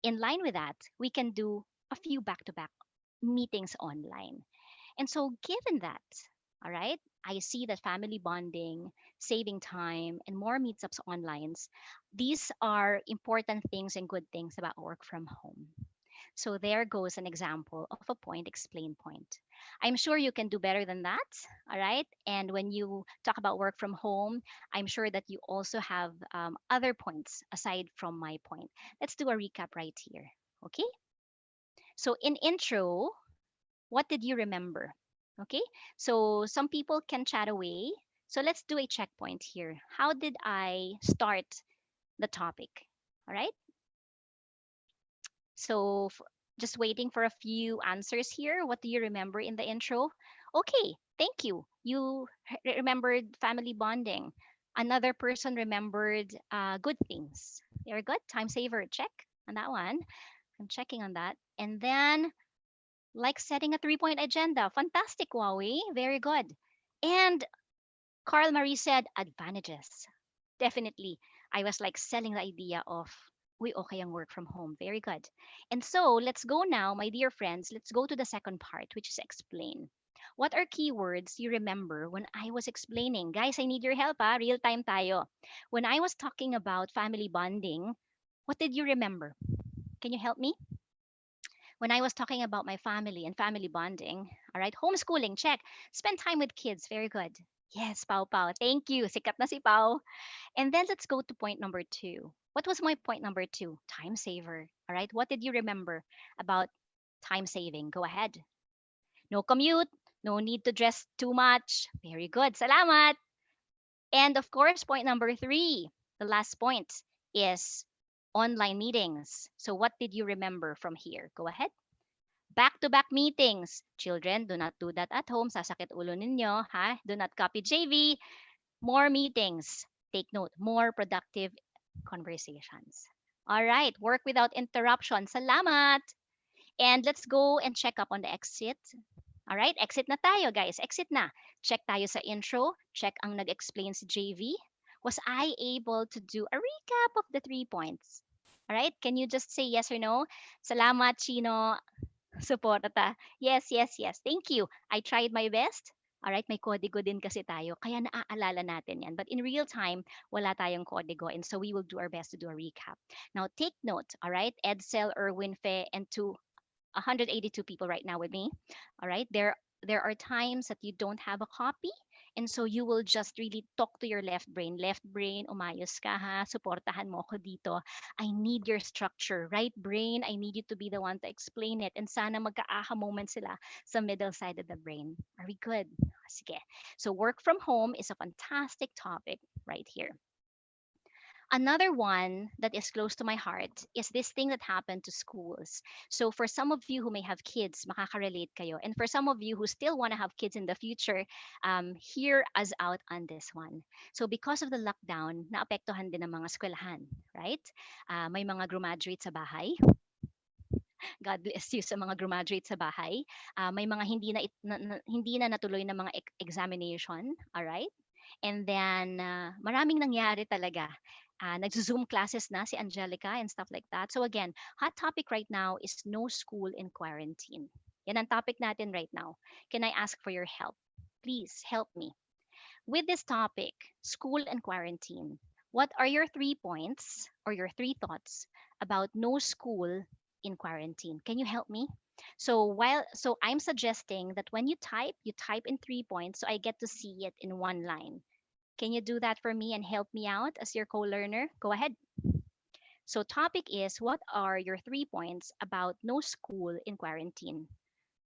in line with that, we can do a few back to back meetings online. And so, given that, all right, I see that family bonding, saving time, and more meetups online, these are important things and good things about work from home. So there goes an example of a point, explain point. I'm sure you can do better than that. All right. And when you talk about work from home, I'm sure that you also have other points aside from my point. Let's do a recap right here. Okay. So in intro, what did you remember? Okay. So some people can chat away. So let's do a checkpoint here. How did I start the topic? All right. So just waiting for a few answers here. What do you remember in the intro? Okay, thank you. You remembered family bonding. Another person remembered good things. Very good. Time saver, check on that one. I'm checking on that. And then, like setting a 3 point agenda. Fantastic, Huawei. Very good. And Carl Marie said advantages. Definitely. I was like selling the idea of we okay ang work from home. Very good. And so let's go now, my dear friends. Let's go to the second part, which is explain. What are keywords you remember when I was explaining? Guys, I need your help, ah. Real time tayo. When I was talking about family bonding, what did you remember? Can you help me? When I was talking about my family and family bonding, all right, homeschooling, check. Spend time with kids, very good. Yes, Pau Pau. Thank you. Sikat na si Pau. And then let's go to point number 2. What was my point number 2? Time saver. All right. What did you remember about time saving? Go ahead. No commute. No need to dress too much. Very good. Salamat. And of course, point number 3, the last point is online meetings. So what did you remember from here? Go ahead. Back-to-back meetings. Children, do not do that at home. Sasakit ulo ninyo, ha? Do not copy JV. More meetings. Take note, more productive conversations. All right, work without interruption. Salamat. And let's go and check up on the exit. All right, exit na tayo, guys. Exit na. Check tayo sa intro. Check ang nag-explain si JV. Was I able to do a recap of the 3 points? All right, can you just say yes or no? Salamat, Chino. Suporta. Yes, yes, yes. Thank you. I tried my best. All right, may kodigo din kasi tayo, kaya naaalala natin yan. But in real time, wala tayong kodigo, and so we will do our best to do a recap. Now, take note, all right? Edsel, Erwin, Fe, and to 182 people right now with me. All right. There are times that you don't have a copy. And so you will just really talk to your left brain. Left brain, umayos ka ha. Suportahan mo ko dito. I need your structure. Right brain, I need you to be the one to explain it. And sana magka-aha moment sila sa middle side of the brain. Are we good? Sige. So work from home is a fantastic topic right here. Another one that is close to my heart is this thing that happened to schools. So for some of you who may have kids, makaka-relate kayo. And for some of you who still want to have kids in the future, hear us out on this one. So because of the lockdown, naapektuhan din ang mga eskwelahan, right? May mga graduate sa bahay. God bless you sa mga graduate sa bahay. May mga hindi na natuloy na mga examination, all right? And then, maraming nangyari talaga. Nag-Zoom classes na si Angelica and stuff like that. So again, hot topic right now is no school in quarantine. Yan ang topic natin right now. Can I ask for your help? Please help me. With this topic, school and quarantine, what are your 3 points or your 3 thoughts about no school in quarantine? Can you help me? So I'm suggesting that when you type in 3 points so I get to see it in one line. Can you do that for me and help me out as your co-learner? Go ahead. So topic is, what are your 3 points about no school in quarantine?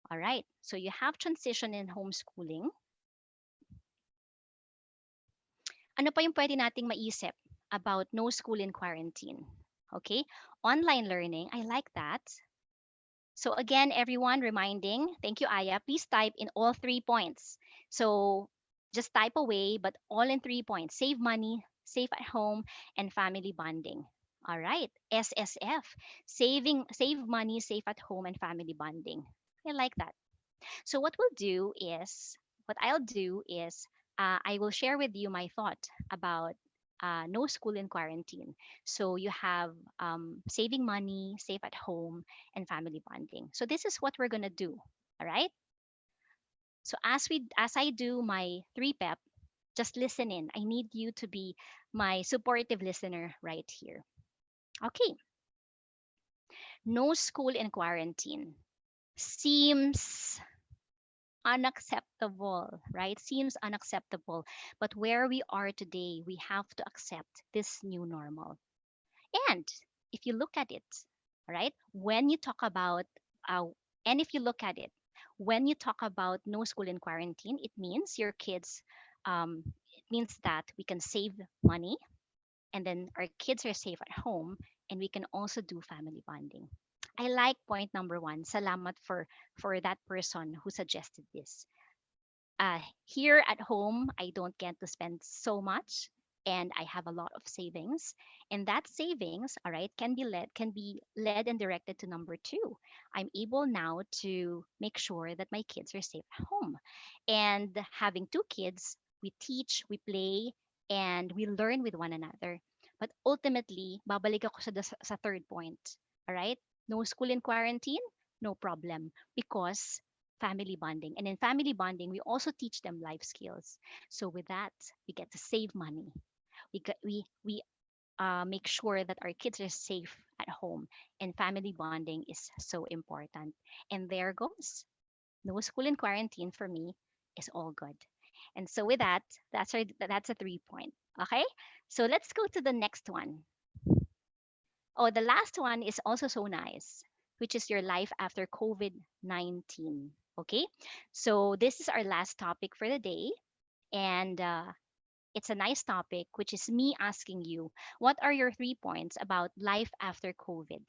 All right. So you have transition in homeschooling. Ano pa yung pwede nating maisip about no school in quarantine? Okay. Online learning. I like that. So again, everyone, reminding, thank you, Aya. Please type in all 3 points. So just type away, but all in 3 points. Save money, safe at home, and family bonding. All right. SSF. Save money, safe at home, and family bonding. I like that. So what I'll do is I will share with you my thought about no school in quarantine. So you have saving money, safe at home, and family bonding. So this is what we're gonna do. All right. So as I do my 3 pep, just listen in. I need you to be my supportive listener right here. Okay. No school in quarantine seems unacceptable, right? Seems unacceptable. But where we are today, we have to accept this new normal. And if you look at it, right, when you talk about, uh, and if you look at it, when you talk about no school in quarantine, it means your kids, it means that we can save money and then our kids are safe at home and we can also do family bonding. I like point number one. Salamat for that person who suggested this. Here at home, I don't get to spend so much and I have a lot of savings. And that savings, all right, can be led and directed to number two. I'm able now to make sure that my kids are safe at home. And having two kids, we teach, we play, and we learn with one another. But ultimately, babalik ako sa third point. All right? No school in quarantine, no problem. Because family bonding. And in family bonding, we also teach them life skills. So with that, we get to save money. We make sure that our kids are safe at home, and family bonding is so important. And there goes. No school in quarantine for me is all good. And so with that, that's a 3 point. Okay, so let's go to the next one. Oh, the last one is also so nice, which is your life after COVID 19. Okay, so this is our last topic for the day. And it's a nice topic, which is me asking you, what are your 3 points about life after COVID?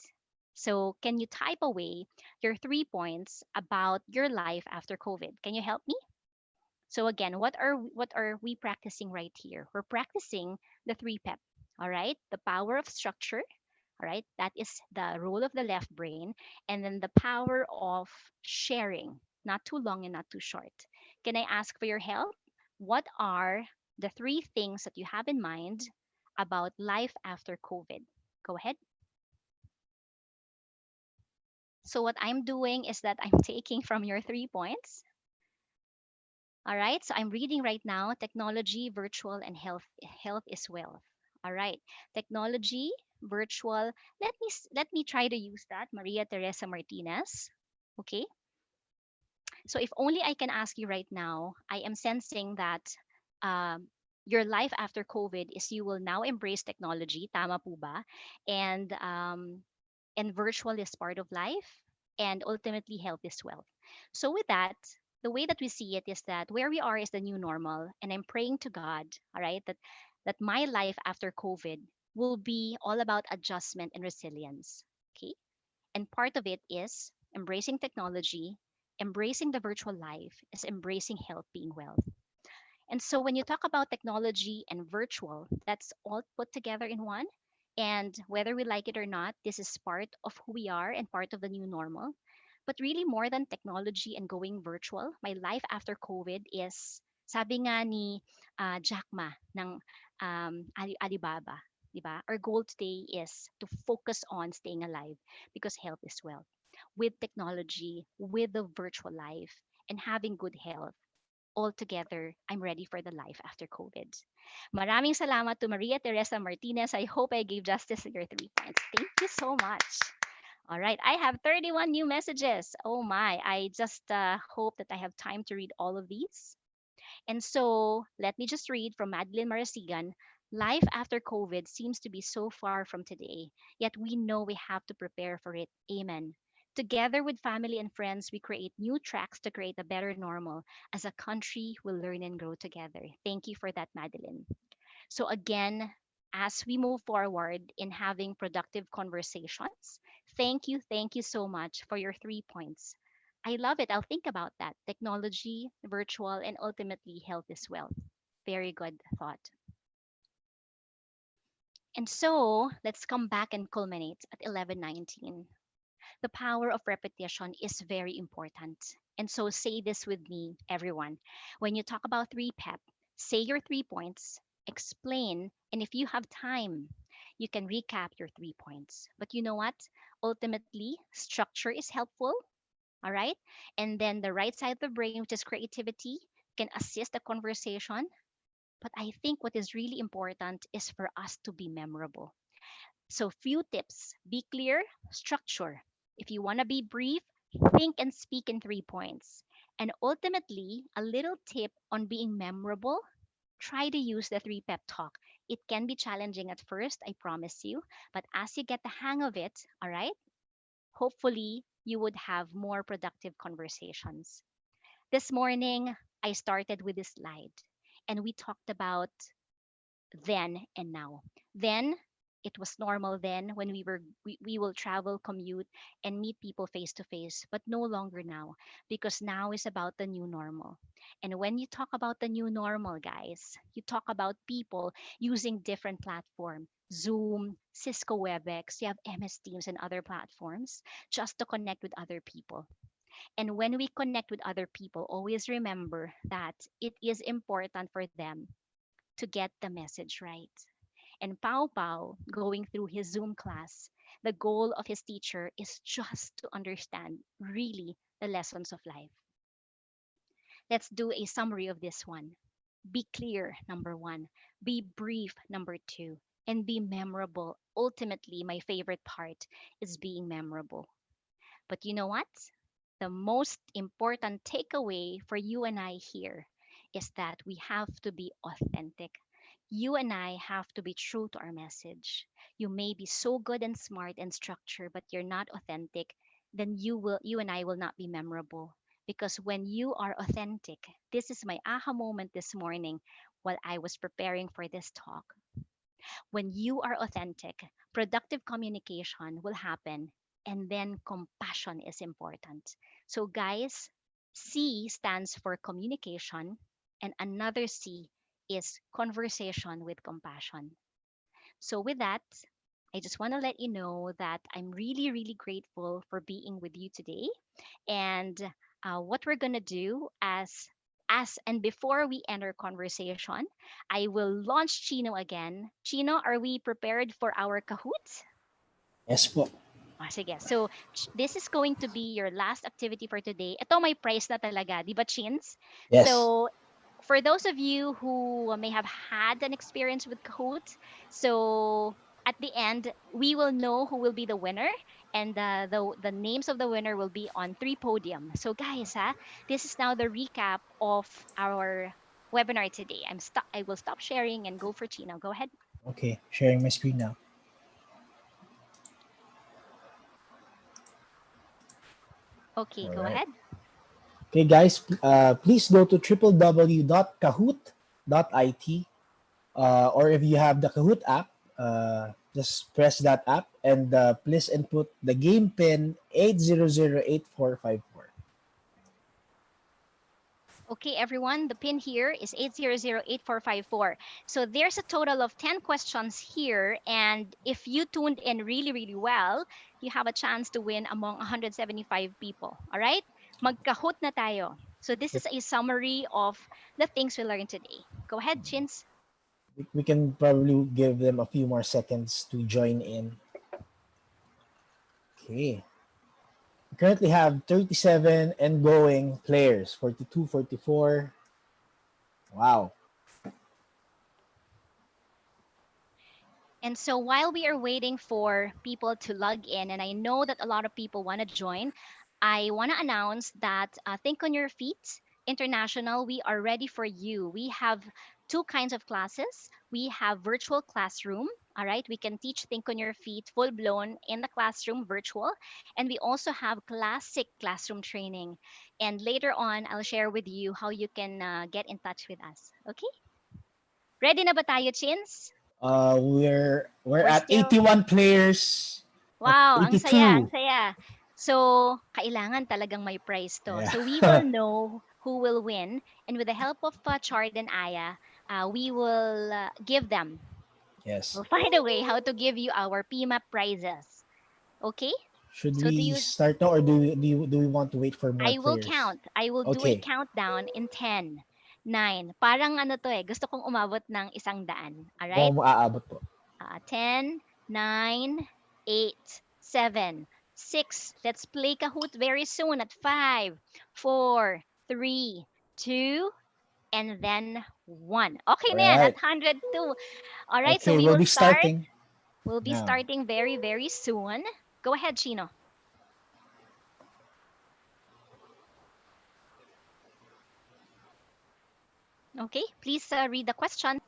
So, can you type away your 3 points about your life after COVID? Can you help me? So again, what are we practicing right here? We're practicing the 3 pep. All right, the power of structure. All right, that is the role of the left brain. And then the power of sharing, not too long and not too short. Can I ask for your help? What are the three things that you have in mind about life after COVID? Go ahead. So, what I'm doing is that I'm taking from your 3 points. All right, so I'm reading right now technology, virtual, and health. Health is wealth. All right, technology, virtual. Let me try to use that. Maria Teresa Martinez. Okay, so if only I can ask you right now, I am sensing that um, your life after COVID is you will now embrace technology. Tama po ba? And virtual is part of life, and ultimately health is wealth. So with that, the way that we see it is that where we are is the new normal, and I'm praying to God, all right, that my life after COVID will be all about adjustment and resilience. Okay, and part of it is embracing technology, embracing the virtual life, is embracing health being wealth. And so when you talk about technology and virtual, that's all put together in one. And whether we like it or not, this is part of who we are and part of the new normal. But really, more than technology and going virtual, my life after COVID is, sabi nga ni Jack Ma ng Alibaba, di ba? Our goal today is to focus on staying alive because health is wealth. With technology, with the virtual life, and having good health, altogether, I'm ready for the life after COVID. Maraming salamat to Maria Teresa Martinez. I hope I gave justice to your 3 points. Thank you so much. All right, I have 31 new messages. Oh my, I just hope that I have time to read all of these. And so let me just read from Madeline Marasigan. Life after COVID seems to be so far from today, yet we know we have to prepare for it. Amen. Together with family and friends, we create new tracks to create a better normal. As a country, we'll learn and grow together. Thank you for that, Madeline. So, again, as we move forward in having productive conversations, thank you so much for your 3 points. I love it. I'll think about that. Technology, virtual, and ultimately health is wealth. Very good thought. And so let's come back and culminate at 11:19. The power of repetition is very important. And so say this with me, everyone. When you talk about 3 PEP, say your 3 points, explain, and if you have time, you can recap your 3 points. But you know what? Ultimately, structure is helpful, all right? And then the right side of the brain, which is creativity, can assist the conversation. But I think what is really important is for us to be memorable. So, few tips: be clear, structure. If you want to be brief, think and speak in 3 points. And ultimately, a little tip on being memorable: try to use the 3 pep talk. It can be challenging at first, I promise you, but as you get the hang of it, all right, hopefully you would have more productive conversations. This morning, I started with this slide and we talked about then and now. Then it was normal then when we will travel, commute, and meet people face to face, but no longer now because now is about the new normal. And when you talk about the new normal, guys, you talk about people using different platform, Zoom, Cisco WebEx, you have MS Teams and other platforms just to connect with other people. And when we connect with other people, always remember that it is important for them to get the message right. And Pau Pau, going through his Zoom class, the goal of his teacher is just to understand really the lessons of life. Let's do a summary of this one. Be clear, number one. Be brief, number two. And be memorable. Ultimately, my favorite part is being memorable. But you know what? The most important takeaway for you and I here is that we have to be authentic. You and I have to be true to our message. You may be so good and smart and structured, but you're not authentic, then you and I will not be memorable. Because when you are authentic, this is my aha moment this morning while I was preparing for this talk. When you are authentic, productive communication will happen, and then compassion is important. So, guys, C stands for communication, and another C is conversation with compassion. So, with that, I just want to let you know that I'm really, really grateful for being with you today. And what we're gonna do as and before we end our conversation, I will launch Chino again. Chino, are we prepared for our Kahoot? Yes po. Sige. So, this is going to be your last activity for today. Ito may prize na talaga, di ba, Chins? Yes. So, for those of you who may have had an experience with Kahoot, so at the end, we will know who will be the winner, and the names of the winner will be on three podium. So, guys, this is now the recap of our webinar today. I will stop sharing and go for Chino. Go ahead. Okay, sharing my screen now. Okay, All go right. ahead. Okay, guys, please go to www.kahoot.it, or if you have the Kahoot app, just press that app and please input the game pin 8008454. Okay, everyone, the pin here is 8008454. So there's a total of 10 questions here. And if you tuned in really, really well, you have a chance to win among 175 people. All right? Magkahoot na tayo. So this is a summary of the things we learned today. Go ahead, Chins. We can probably give them a few more seconds to join in. Okay. We currently have 37 and going players, 42, 44. Wow. And so while we are waiting for people to log in, and I know that a lot of people want to join, I want to announce that Think on Your Feet International, we are ready for you. We have two kinds of classes. We have virtual classroom. All right, we can teach Think on Your Feet full blown in the classroom, virtual. And we also have classic classroom training. And later on, I'll share with you how you can get in touch with us. Okay? Ready na ba tayo, Chins? We're We're at still 81 players at Wow, ang saya, ang 82. saya. So, kailangan talagang may prize to. Yeah. So, we will know who will win. And with the help of Chard and Aya, we will give them, Yes. we'll find a way how to give you our PMAP prizes. Okay? Should So, we start now, or do we want to wait for more I will players? count. I will do a Okay. countdown in 10, 9. Parang ano to eh, gusto kong umabot ng 100. Alright? Mukhang maaabot po. 10, 9, 8, 7, 6. Let's play Kahoot very soon at 5, 4, 3, 2, and then 1. Okay All na yan, at right. 102. All right, so Okay, we we'll will be start. starting We'll be now. starting very, very soon. Go ahead, Chino. Okay, please read the question.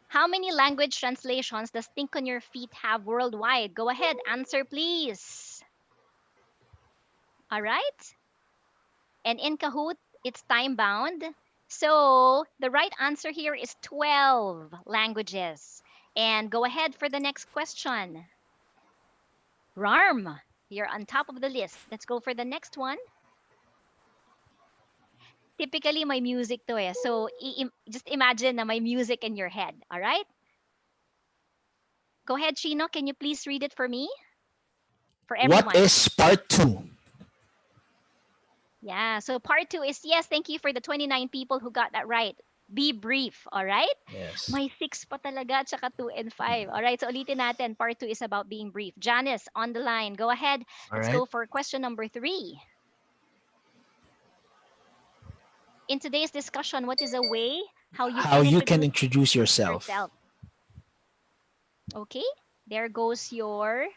How many language translations does Think on Your Feet have worldwide? Go ahead, answer please. All right. And in Kahoot, it's time bound. So the right answer here is 12 languages. And go ahead for the next question. Rarm, you're on top of the list. Let's go for the next one. Typically, my music to eh. So just imagine na my music in your head. All right? Go ahead, Chino. Can you please read it for me? For What everyone. is part 2? Yeah. So part two is yes, thank you for the 29 people who got that right. Be brief, all right? Yes. May 6 pa talaga, tsaka 2 and 5. All right, so ulitin natin. Part 2 is about being brief. Janice, on the line. Go ahead. All Let's right. go for question number 3. In today's discussion, what is a way how you How can you can introduce introduce yourself. yourself? Okay, there goes your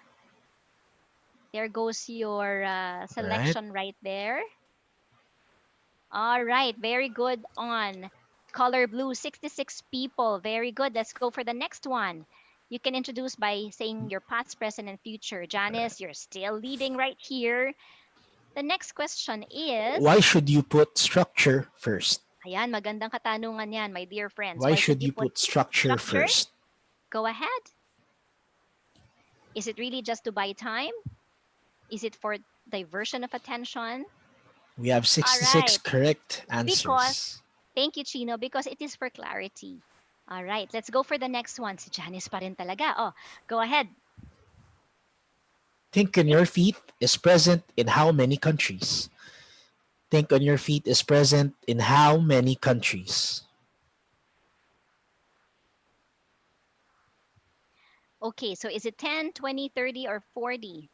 All right. selection right there. All right, very good on color blue, 66 people. Very good. Let's go for the next one. You can introduce by saying your past, present, and future. All right. Janice, you're still leading right here. The next question Why is, should you put structure first? ayan, magandang katanungan yan, my dear friends. Why Why should should you you put put structure structure? first? Go ahead. Is it really just to buy time? Is it for diversion of attention? We have All 66 right. correct Because answers. Thank you, Chino, because it is for clarity. All right, let's go for the next one. Si Janice pa rin talaga. Oh, go ahead. Think on your feet is present in how many countries? Think on your feet is present in how many countries? Okay, so is it 10, 20, 30, or 40?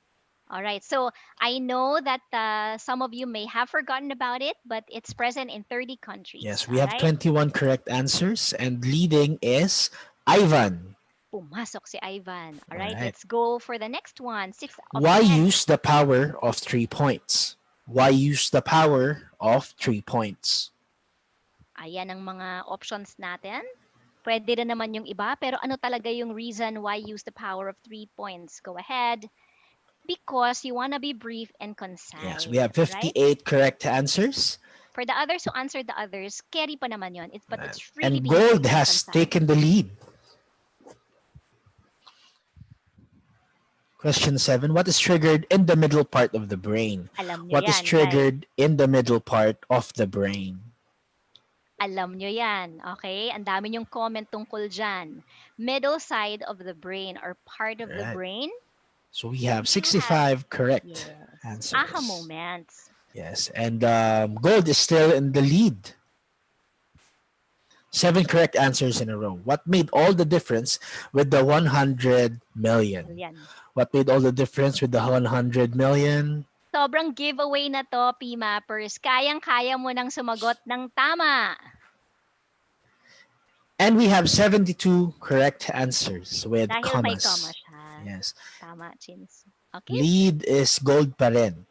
All right, so I know that some of you may have forgotten about it, but it's present in 30 countries. Yes, we All have right, 21 correct answers, and leading is Ivan. pumasok si Ivan. All All right, right. let's go for the next one. Six Why option use heads. the power of 3 points? Why use the power of 3 points? Ayan ang mga options natin. Pwede rin naman yung iba, pero ano talaga yung reason why use the power of 3 points? Go ahead. Because you want to be brief and Yes, we concise, have all right? 58 correct answers. For the others who answered the others, carry pa naman yun. But it's really And being gold brief and has concise. taken the lead. Question 7. What is triggered in the middle part of the brain? Alam nyo What is yan, guys. triggered in the middle part of the brain? Alam nyo yan, okay? Ang dami nyong comment tungkol dyan. Middle side of the brain or part of All the right. brain, So we have we have, 65 correct yes, aha answers. moments. Yes, and gold is still in the lead. 7 correct answers in a row. What made all the difference with the 100 million? Yan. What made all the difference with the 100 million? Sobrang giveaway na to, P-Mappers. Kayang-kaya mo nang sumagot ng tama. And we have 72 correct answers with Dahil may comma commas. siya. Yes. Tama, Chins. Okay? Lead is gold pa rin.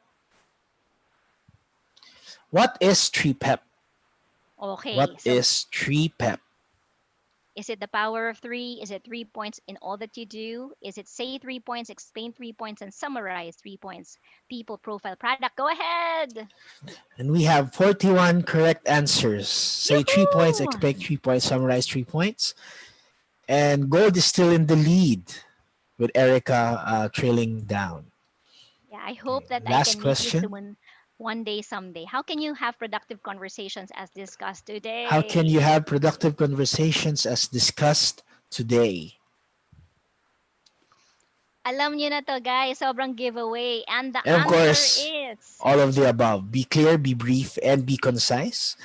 What is 3PEP? Okay. What So, is 3PEP? is it the power of three? Is it 3 points in all that you do? Is it say 3 points, explain 3 points, and summarize 3 points? People, profile, product. Go ahead. And we have 41 correct answers. Say 3 points, Yoo-hoo! expect 3 points, summarize 3 points. And gold is still in the lead with Erica trailing down. Yeah, I Okay. hope that I Last can meet you question. soon one day, someday. How can you have productive conversations as discussed How can you today? have productive conversations as discussed today? Alam niyo na to, guys. Sobrang giveaway. And the And of answer course, is all of the above. Be clear, be brief, and be concise.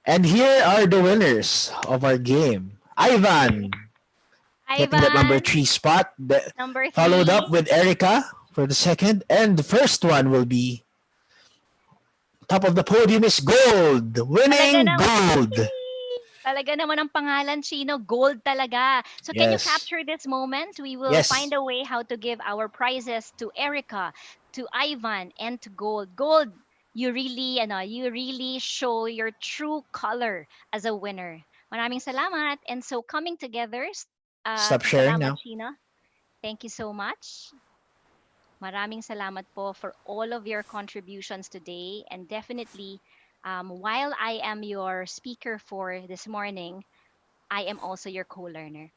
And here are the winners of our game. Ivan getting that number Ivan, 3 spot, number followed up 3. with Erica for the second. And the first one will be top of the podium is gold, Talaga winning naman. gold. Talaga naman ang pangalan, Chino. Gold talaga. So can you Yes, capture this moment? We will yes. find a way how to give our prizes to Erica, to Ivan, and to Gold. Gold, you really show your true color as a winner. Maraming salamat. And so coming together, Stop sharing salamat, now. Chino. Thank you so much. Maraming salamat po for all of your contributions today. And definitely, while I am your speaker for this morning, I am also your co learner.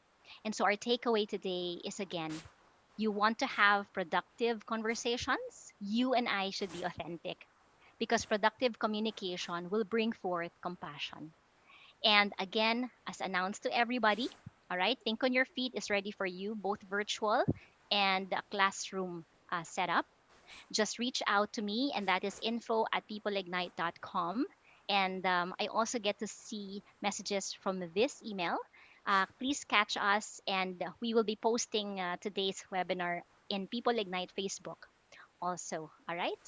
And so, our takeaway today is again, you want to have productive conversations, you and I should be authentic because productive communication will bring forth compassion. And again, as announced to everybody, all right, Think on Your Feet is ready for you, both virtual and a classroom setup. Just reach out to me, and that is info@peopleignite.com. And I also get to see messages from this email. Please catch us, and we will be posting today's webinar in People Ignite Facebook also. All right.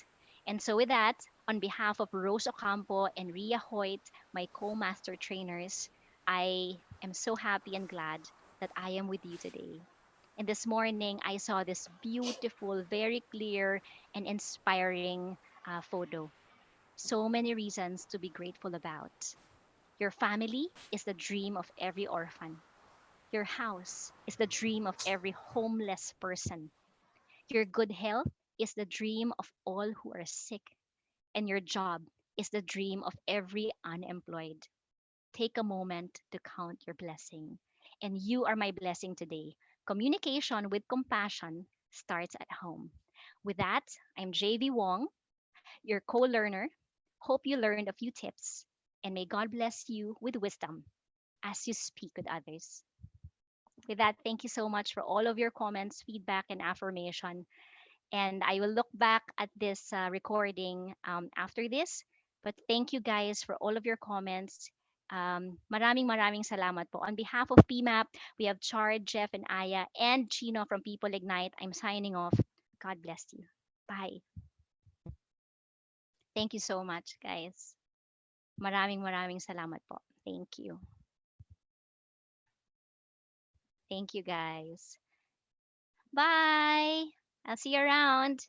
And so, with that, on behalf of Rose Ocampo and Ria Hoyt, my co master trainers, I am so happy and glad that I am with you today. And this morning, I saw this beautiful, very clear, and inspiring photo. So many reasons to be grateful about. Your family is the dream of every orphan. Your house is the dream of every homeless person. Your good health is the dream of all who are sick. And your job is the dream of every unemployed. Take a moment to count your blessing. And you are my blessing today. Communication with compassion starts at home. With that, I'm JV Wong, your co learner. Hope you learned a few tips, and may God bless you with wisdom. as you speak with others. With that, thank you so much for all of your comments, feedback, and affirmation. And I will look back at this recording after this. But thank you guys for all of your comments. Maraming salamat po. On behalf of PMAP, we have Char, Jeff, and Aya, and Chino from People Ignite. I'm signing off. God bless you. Bye. Thank you so much, guys. Maraming salamat po. Thank you. Thank you, guys. Bye. I'll see you around.